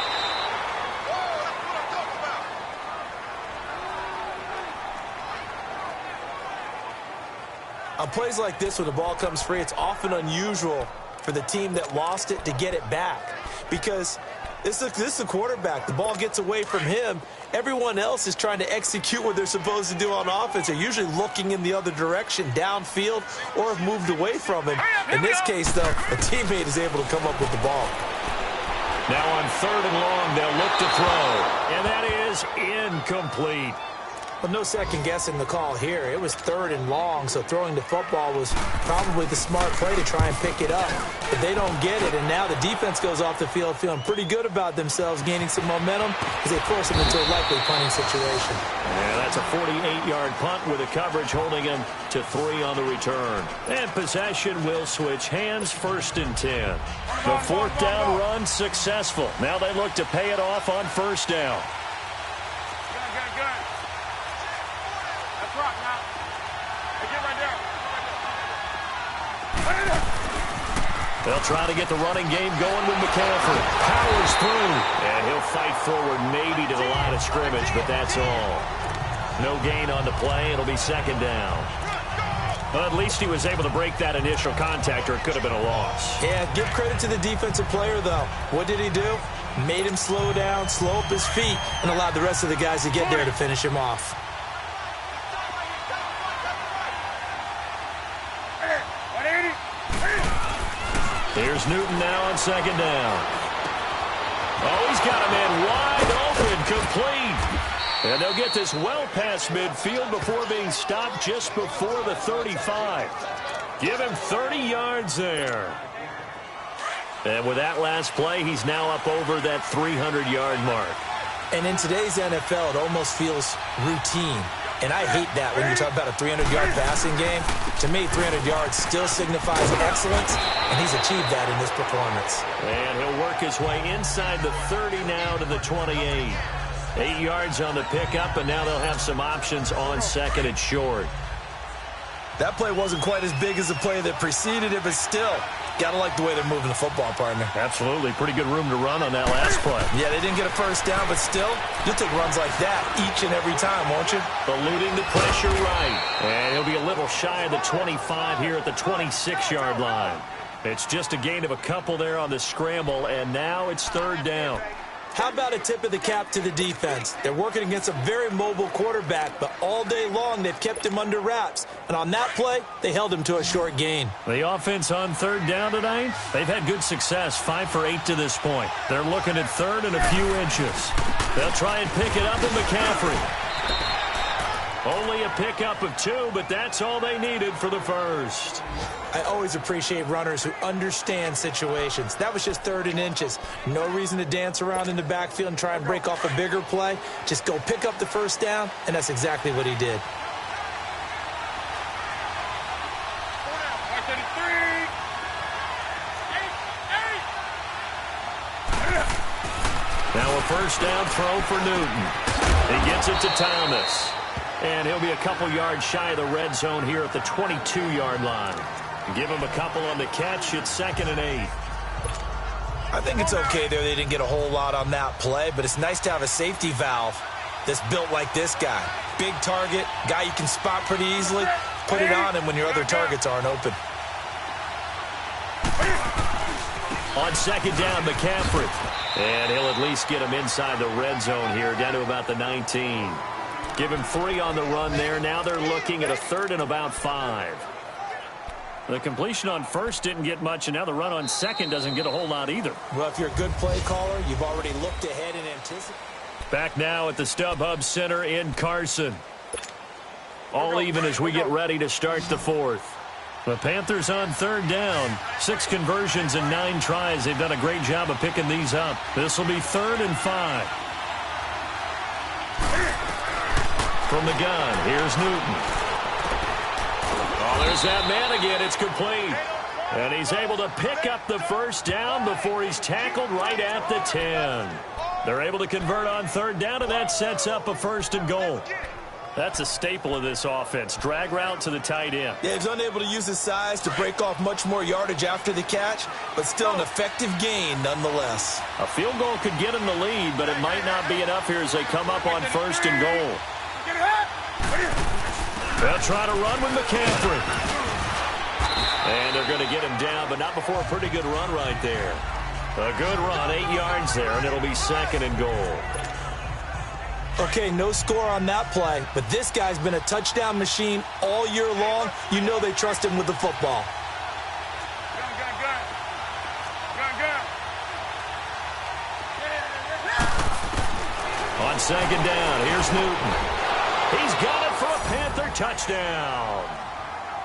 On plays like this, when the ball comes free, it's often unusual for the team that lost it to get it back, because this is the quarterback. The ball gets away from him. Everyone else is trying to execute what they're supposed to do on offense. They're usually looking in the other direction, downfield, or have moved away from him. In this case, though, a teammate is able to come up with the ball. Now on 3rd and long, they'll look to throw. And that is incomplete. But no second guessing the call here. It was 3rd and long, so throwing the football was probably the smart play to try and pick it up. But they don't get it, and now the defense goes off the field feeling pretty good about themselves, gaining some momentum as they force them into a likely punting situation. Yeah, that's a 48-yard punt with the coverage holding him to 3 on the return. And possession will switch hands, 1st and 10. The 4th down run successful. Now they look to pay it off on 1st down. They'll try to get the running game going with McCaffrey. Powers through. And he'll fight forward maybe to the line of scrimmage, but that's all. No gain on the play. It'll be 2nd down. Well, at least he was able to break that initial contact, or it could have been a loss. Yeah, give credit to the defensive player, though. What did he do? Made him slow down, slow up his feet, and allowed the rest of the guys to get there to finish him off. Here's Newton now on 2nd down. Oh, he's got a man wide open, complete. And they'll get this well past midfield before being stopped just before the 35. Give him 30 yards there. And with that last play, he's now up over that 300-yard mark. And in today's NFL, it almost feels routine. And I hate that when you talk about a 300-yard passing game. To me, 300 yards still signifies excellence, and he's achieved that in this performance. And he'll work his way inside the 30 now to the 28. 8 yards on the pickup, and now they'll have some options on 2nd and short. That play wasn't quite as big as the play that preceded it, but still, got to like the way they're moving the football, partner. Absolutely. Pretty good room to run on that last play. Yeah, they didn't get a first down, but still, you'll take runs like that each and every time, won't you? Eluding the pressure right. And he'll be a little shy of the 25 here at the 26-yard line. It's just a gain of a couple there on the scramble, and now it's 3rd down. How about a tip of the cap to the defense? They're working against a very mobile quarterback, but all day long they've kept him under wraps. And on that play, they held him to a short gain. The offense on 3rd down tonight, they've had good success, 5 for 8 to this point. They're looking at 3rd and a few inches. They'll try and pick it up with McCaffrey. Only a pickup of 2, but that's all they needed for the first. I always appreciate runners who understand situations. That was just 3rd and inches. No reason to dance around in the backfield and try and break off a bigger play. Just go pick up the first down, and that's exactly what he did. Now a first down throw for Newton. He gets it to Thomas. And he'll be a couple yards shy of the red zone here at the 22-yard line. Give him a couple on the catch. It's 2nd and 8. I think it's okay there. They didn't get a whole lot on that play, but it's nice to have a safety valve that's built like this guy. Big target, guy you can spot pretty easily. Put it on him when your other targets aren't open. On 2nd down, McCaffrey. And he'll at least get him inside the red zone here, down to about the 19. Give him 3 on the run there. Now they're looking at a 3rd and about 5. The completion on first didn't get much, and now the run on second doesn't get a whole lot either. Well, if you're a good play caller, you've already looked ahead and anticipated. Back now at the StubHub Center in Carson. All even as we get ready to start the 4th. The Panthers on 3rd down. 6 conversions and 9 tries. They've done a great job of picking these up. This will be 3rd and 5. From the gun, here's Newton. Oh, there's that man again. It's complete. And he's able to pick up the first down before he's tackled right at the 10. They're able to convert on 3rd down, and that sets up a 1st and goal. That's a staple of this offense. Drag route to the tight end. Yeah, he's unable to use his size to break off much more yardage after the catch, but still an effective gain nonetheless. A field goal could get him the lead, but it might not be enough here as they come up on 1st and goal. They'll try to run with McCaffrey. And they're going to get him down, but not before a pretty good run right there. A good run, 8 yards there, and it'll be 2nd and goal. Okay, no score on that play, but this guy's been a touchdown machine all year long. You know they trust him with the football. On 2nd down, here's Newton. He's got it for a Panther touchdown.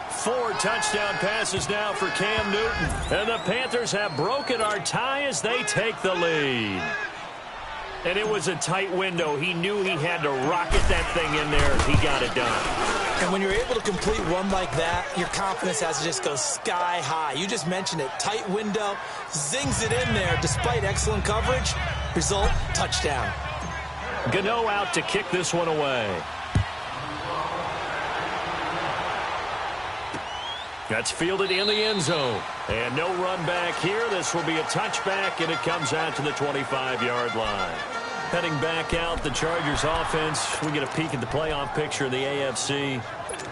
4 touchdown passes now for Cam Newton. And the Panthers have broken our tie as they take the lead. And it was a tight window. He knew he had to rocket that thing in there. He got it done. And when you're able to complete one like that, your confidence has to just go sky high. You just mentioned it. Tight window, zings it in there despite excellent coverage. Result, touchdown. Gano out to kick this one away. That's fielded in the end zone. And no run back here. This will be a touchback, and it comes out to the 25-yard line. Heading back out, the Chargers offense. We get a peek at the playoff picture of the AFC.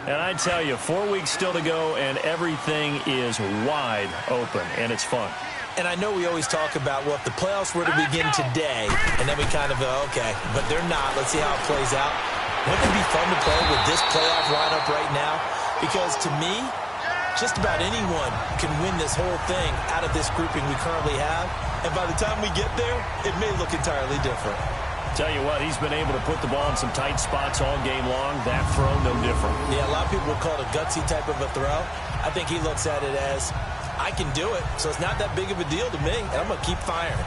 And I tell you, 4 weeks still to go, and everything is wide open, and it's fun. And I know we always talk about, well, if the playoffs were to begin today, and then we kind of go, okay, but they're not. Let's see how it plays out. Wouldn't it be fun to play with this playoff lineup right now? Because to me, just about anyone can win this whole thing out of this grouping we currently have. And by the time we get there, it may look entirely different. Tell you what, he's been able to put the ball in some tight spots all game long. That throw, no different. Yeah, a lot of people would call it a gutsy type of a throw. I think he looks at it as, I can do it, so it's not that big of a deal to me, and I'm going to keep firing.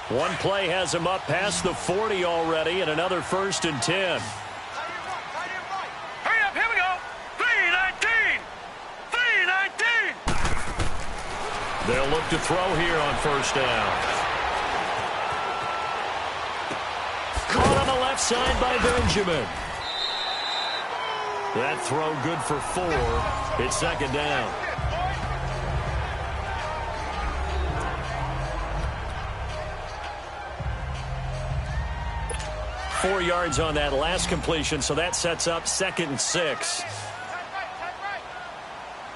One play has him up past the 40 already, and another 1st and 10. Hurry up, here we go. 3-19. 3-19. They'll look to throw here on 1st down. Caught on the left side by Benjamin. That throw good for 4. It's 2nd down. Four yards on that last completion, so that sets up 2nd and 6.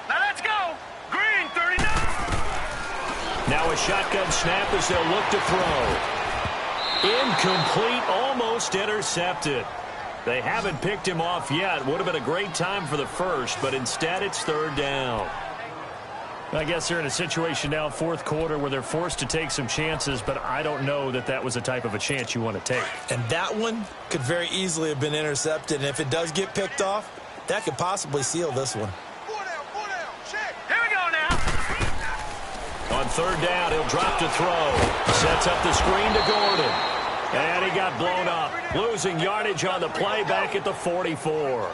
Now let's go. Green, 39. Now a shotgun snap as they'll look to throw. Incomplete, almost intercepted. They haven't picked him off yet. Would have been a great time for the first, but instead it's 3rd down. I guess they're in a situation now, fourth quarter, where they're forced to take some chances, but I don't know that that was the type of a chance you want to take. And that one could very easily have been intercepted, and if it does get picked off, that could possibly seal this one. Here we go now. On third down, he'll drop to throw. Sets up the screen to Gordon. And he got blown up, losing yardage on the play back at the 44.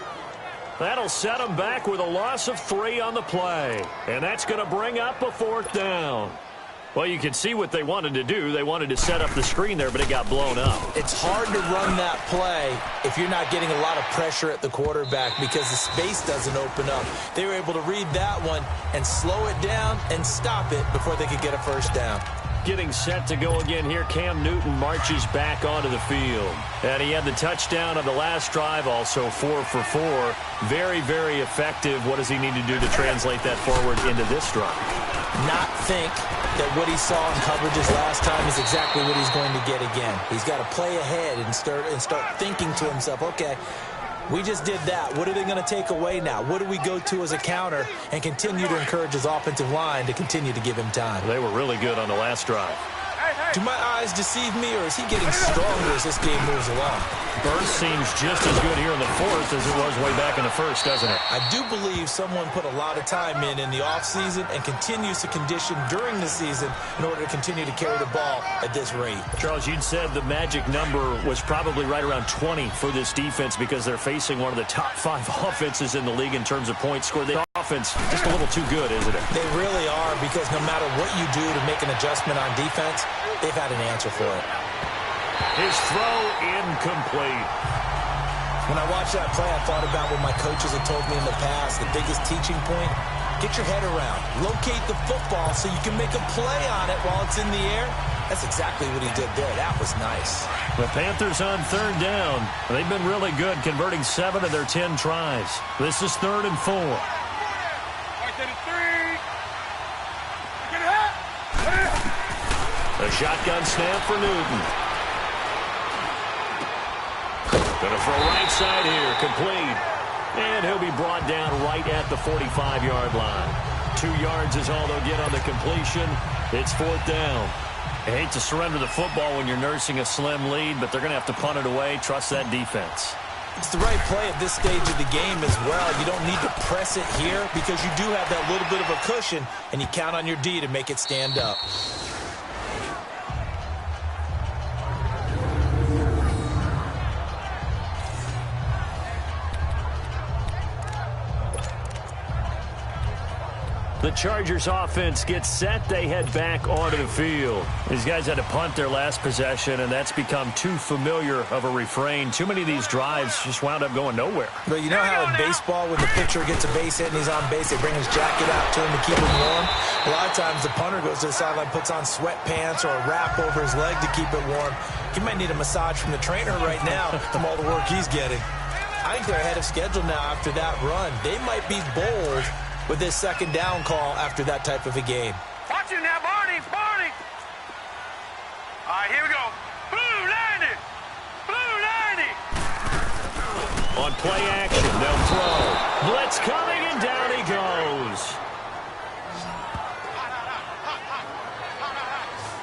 That'll set him back with a loss of 3 on the play. And that's going to bring up a fourth down. Well, you can see what they wanted to do. They wanted to set up the screen there, but it got blown up. It's hard to run that play if you're not getting a lot of pressure at the quarterback because the space doesn't open up. They were able to read that one and slow it down and stop it before they could get a first down. Getting set to go again here, Cam Newton marches back onto the field. And he had the touchdown on the last drive, also 4 for 4. Very, very effective. What does he need to do to translate that forward into this drive? Not think that what he saw in coverages last time is exactly what he's going to get again. He's got to play ahead and start thinking to himself, okay, we just did that. What are they going to take away now? What do we go to as a counter and continue to encourage his offensive line to continue to give him time? They were really good on the last drive. Do my eyes deceive me, or is he getting stronger as this game moves along? Burst seems just as good here in the fourth as it was way back in the first, doesn't it? I do believe someone put a lot of time in the offseason and continues to condition during the season in order to continue to carry the ball at this rate. Charles, you'd said the magic number was probably right around 20 for this defense because they're facing one of the top 5 offenses in the league in terms of points scored. The offense just a little too good, isn't it? They really are, because no matter what you do to make an adjustment on defense, they've had an answer for it. His throw incomplete. When I watched that play, I thought about what my coaches had told me in the past. The biggest teaching point, get your head around. Locate the football so you can make a play on it while it's in the air. That's exactly what he did there. That was nice. The Panthers on third down. They've been really good, converting 7 of their 10 tries. This is 3rd and 4. A shotgun snap for Newton. Going to throw right side here, complete. And he'll be brought down right at the 45-yard line. 2 yards is all they'll get on the completion. It's 4th down. I hate to surrender the football when you're nursing a slim lead, but they're going to have to punt it away. Trust that defense. It's the right play at this stage of the game as well. You don't need to press it here because you do have that little bit of a cushion, and you count on your D to make it stand up. The Chargers offense gets set. They head back onto the field. These guys had to punt their last possession, and that's become too familiar of a refrain. Too many of these drives just wound up going nowhere. But you know how in baseball, when the pitcher gets a base hit and he's on base, they bring his jacket out to him to keep him warm? A lot of times the punter goes to the sideline, puts on sweatpants or a wrap over his leg to keep it warm. He might need a massage from the trainer right now from all the work he's getting. I think they're ahead of schedule now after that run. They might be bold with this 2nd down call after that type of a game. Watch it now, Barney. All right, here we go. Blue 90. On play action, they'll throw. Blitz coming, and down he goes.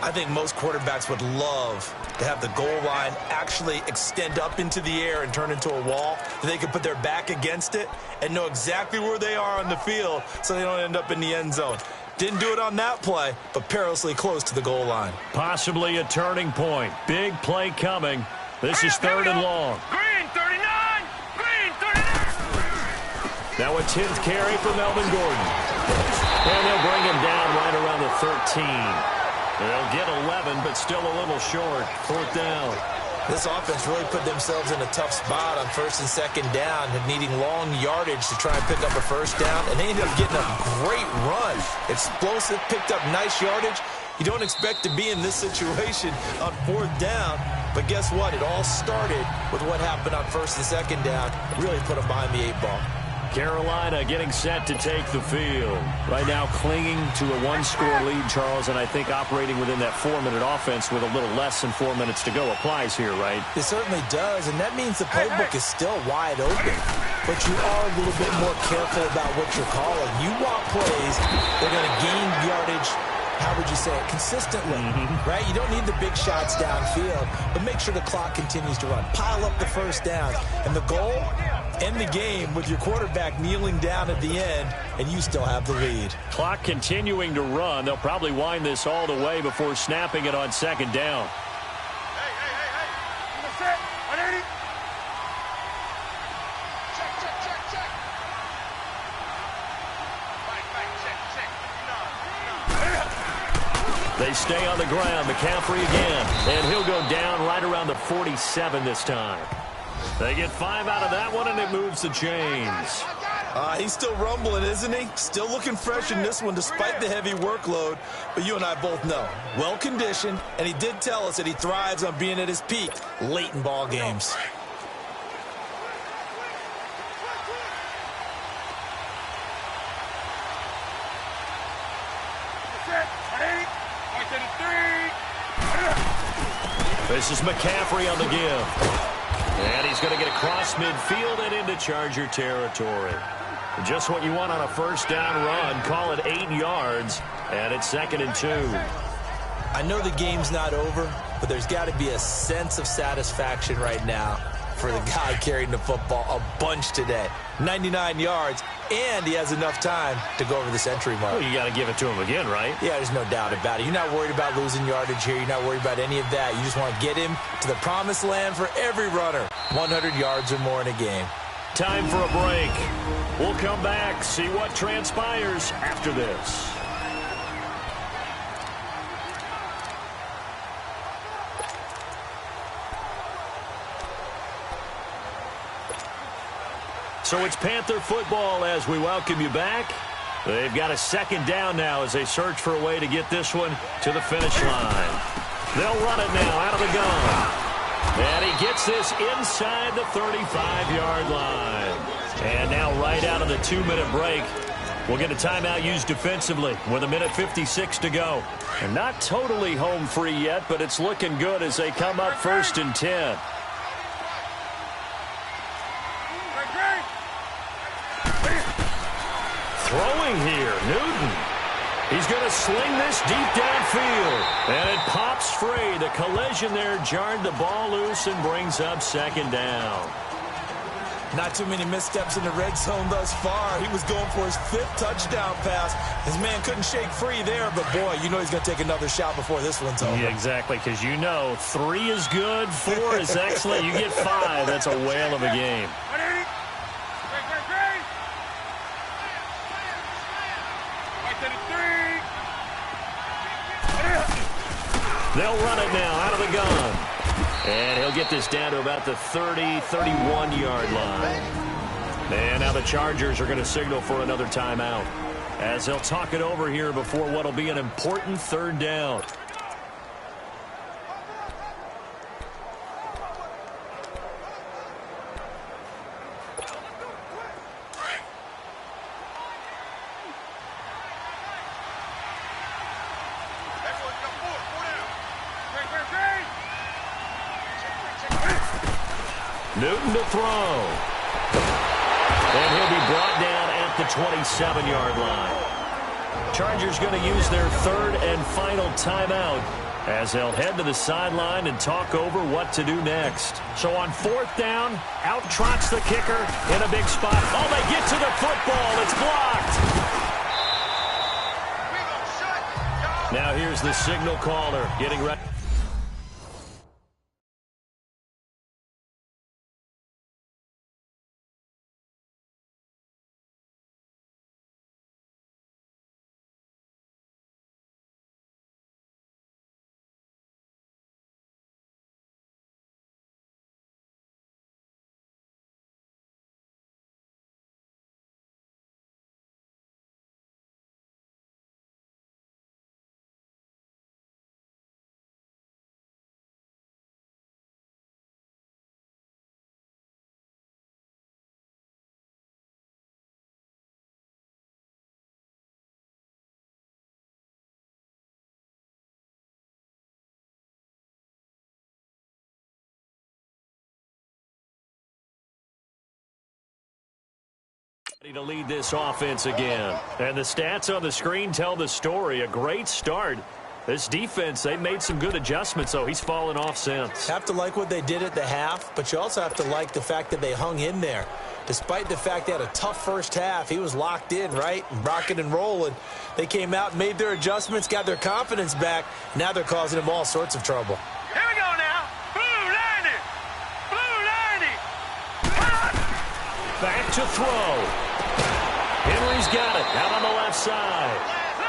I think most quarterbacks would love to have the goal line actually extend up into the air and turn into a wall, that they can put their back against it and know exactly where they are on the field so they don't end up in the end zone. Didn't do it on that play, but perilously close to the goal line. Possibly a turning point. Big play coming. This is 3rd and long. Green 39. Now a 10th carry for Melvin Gordon. And they'll bring him down right around the 13. They'll get 11, but still a little short. 4th down. This offense really put themselves in a tough spot on 1st and 2nd down, needing long yardage to try and pick up a first down, and they ended up getting a great run. Explosive, picked up nice yardage. You don't expect to be in this situation on 4th down, but guess what? It all started with what happened on 1st and 2nd down. Really put them behind the 8 ball. Carolina getting set to take the field. Right now clinging to a one-score lead, Charles, and I think operating within that 4-minute offense with a little less than 4 minutes to go applies here, right? It certainly does, and that means the playbook is still wide open. But you are a little bit more careful about what you're calling. You want plays that are going to gain yardage, how would you say it, consistently, right? You don't need the big shots downfield, but make sure the clock continues to run. Pile up the first downs. And the goal, end the game with your quarterback kneeling down at the end, and you still have the lead. Clock continuing to run. They'll probably wind this all the way before snapping it on second down. They stay on the ground. McCaffrey again. And he'll go down right around the 47 this time. They get 5 out of that one, and it moves the chains. He's still rumbling, isn't he? Still looking fresh in this one despite the heavy workload. But you and I both know, well-conditioned, and he did tell us that he thrives on being at his peak late in ball games. This is McCaffrey on the give. And he's going to get across midfield and into Charger territory. Just what you want on a first down run. Call it 8 yards, and it's 2nd and 2. I know the game's not over, but there's got to be a sense of satisfaction right now for the guy carrying the football a bunch today. 99 yards, and he has enough time to go over the century mark. Well, you got to give it to him again, right? Yeah, there's no doubt about it. You're not worried about losing yardage here. You're not worried about any of that. You just want to get him to the promised land for every runner. 100 yards or more in a game. Time for a break. We'll come back, see what transpires after this. So it's Panther football as we welcome you back. They've got a second down now as they search for a way to get this one to the finish line. They'll run it now out of the gun. And he gets this inside the 35-yard line. And now right out of the 2-minute break, we'll get a timeout used defensively with 1:56 to go. And not totally home free yet, but it's looking good as they come up 1st and 10. Throwing here, Newton. He's going to sling this deep downfield. And it pops free. The collision there jarred the ball loose and brings up 2nd down. Not too many missteps in the red zone thus far. He was going for his 5th touchdown pass. His man couldn't shake free there, but boy, you know he's going to take another shot before this one's over. Yeah, exactly, because you know 3 is good, 4 is excellent. You get 5, that's a whale of a game. They'll run it now out of the gun. And he'll get this down to about the 30, 31-yard line. And now the Chargers are going to signal for another timeout as they'll talk it over here before what will be an important 3rd down. Newton to throw. And he'll be brought down at the 27-yard line. Chargers going to use their 3rd and final timeout as they'll head to the sideline and talk over what to do next. So on 4th down, out trots the kicker in a big spot. Oh, they get to the football. It's blocked. Now here's the signal caller getting ready. To lead this offense again. And the stats on the screen tell the story. A great start. This defense, they made some good adjustments, so he's fallen off since. Have to like what they did at the half, but you also have to like the fact that they hung in there. Despite the fact they had a tough first half, he was locked in, right? Rocking and rolling. They came out, made their adjustments, got their confidence back. Now they're causing him all sorts of trouble. Here we go now. Blue 90. Blue 90. Back to throw. Henry's got it out on the left side.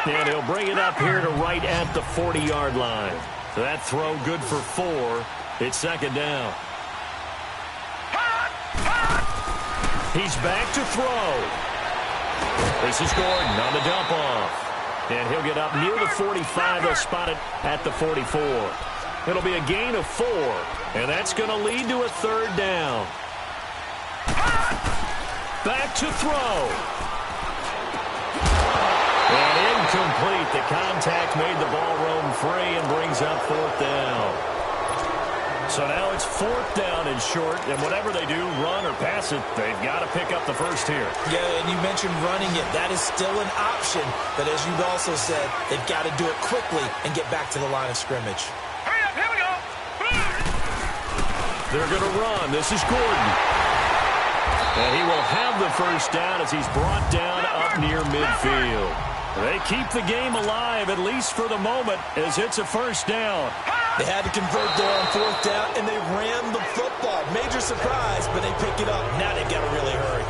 And he'll bring it up here to right at the 40-yard line. So that throw good for 4. It's second down. He's back to throw. This is Gordon on the dump off. And he'll get up near the 45. They'll spot it at the 44. It'll be a gain of 4. And that's going to lead to a third down. Back to throw. And incomplete. The contact made the ball roam free and brings up fourth down. So now it's fourth down and short, and whatever they do, run or pass it, they've got to pick up the first here. Yeah, and you mentioned running it. That is still an option, but as you've also said, they've got to do it quickly and get back to the line of scrimmage. Hurry up, here we go. They're going to run. This is Gordon. And he will have the first down as he's brought down up near midfield. They keep the game alive, at least for the moment, as it's a first down. They had to convert there on fourth down, and they ran the football. Major surprise, but they pick it up. Now they've got to really hurry.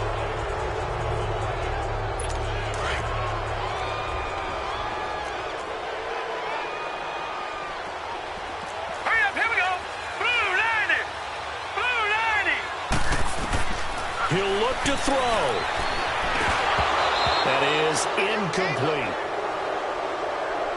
Hurry up, here we go. Blue 90. Blue 90. He'll look to throw. That is incomplete.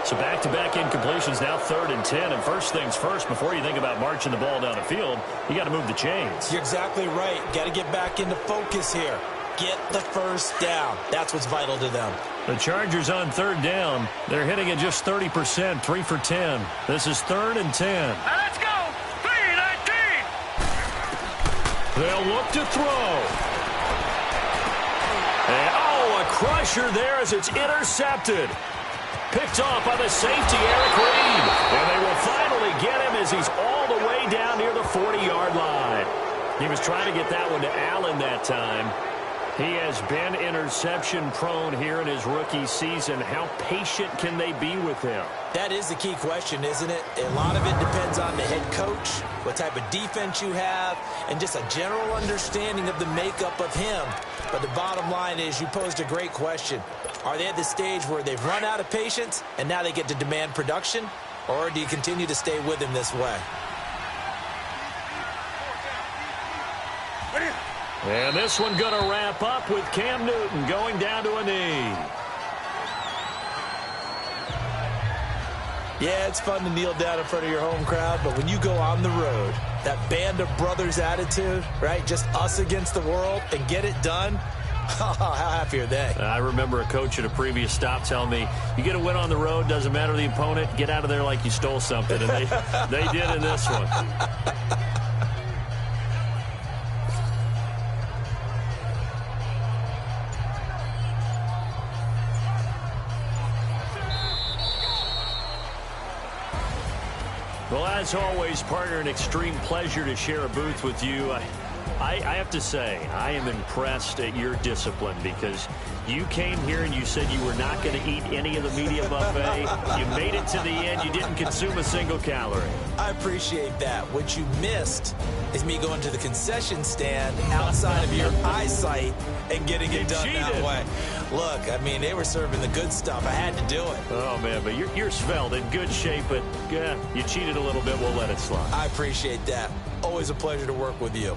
So back-to-back incompletions, now 3rd and 10. And first things first, before you think about marching the ball down the field, you got to move the chains. You're exactly right. Got to get back into focus here. Get the first down. That's what's vital to them. The Chargers on 3rd down. They're hitting at just 30%, 3 for 10. This is 3rd and 10. Now let's go. 3-19. They'll look to throw. And, a crusher there as it's intercepted. Picked off by the safety, Eric Reed. And they will finally get him as he's all the way down near the 40-yard line. He was trying to get that one to Allen that time. He has been interception-prone here in his rookie season. How patient can they be with him? That is the key question, isn't it? A lot of it depends on the head coach, what type of defense you have, and just a general understanding of the makeup of him. But the bottom line is you posed a great question. Are they at the stage where they've run out of patience and now they get to demand production? Or do you continue to stay with him this way? And this one going to wrap up with Cam Newton going down to a knee. Yeah, it's fun to kneel down in front of your home crowd, but when you go on the road, that band of brothers attitude, right, just us against the world, and get it done, how happy are they? I remember a coach at a previous stop telling me, you get a win on the road, doesn't matter the opponent, get out of there like you stole something, and they did in this one. Well, as always, partner, an extreme pleasure to share a booth with you. I have to say, I am impressed at your discipline because you came here and you said you were not going to eat any of the media buffet. You made it to the end. You didn't consume a single calorie. I appreciate that. What you missed is me going to the concession stand outside of your eyesight and getting it done that way. Look, I mean, they were serving the good stuff. I had to do it. Oh, man, but you're svelte, in good shape, but you cheated a little bit. We'll let it slide. I appreciate that. Always a pleasure to work with you.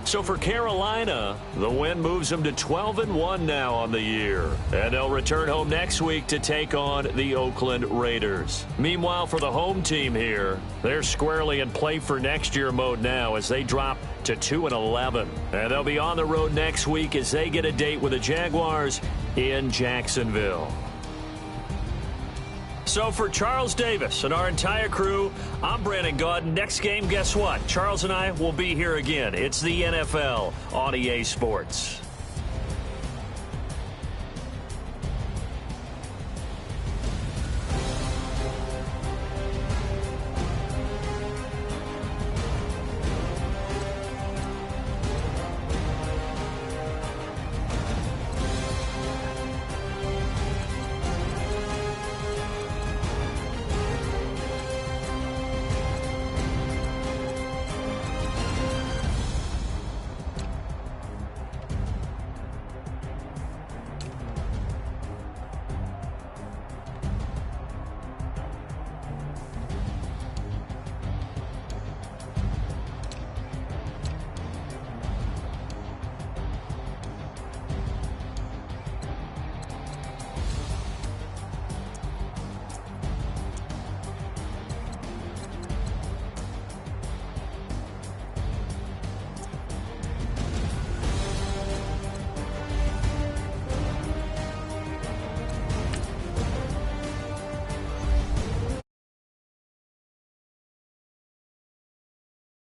So for Carolina, the win moves them to 12-1 now on the year. And they'll return home next week to take on the Oakland Raiders. Meanwhile, for the home team here, they're squarely in play for next year mode now as they drop to 2-11. And they'll be on the road next week as they get a date with the Jaguars in Jacksonville. So for Charles Davis and our entire crew, I'm Brandon Gaudin. Next game, guess what? Charles and I will be here again. It's the NFL on EA Sports.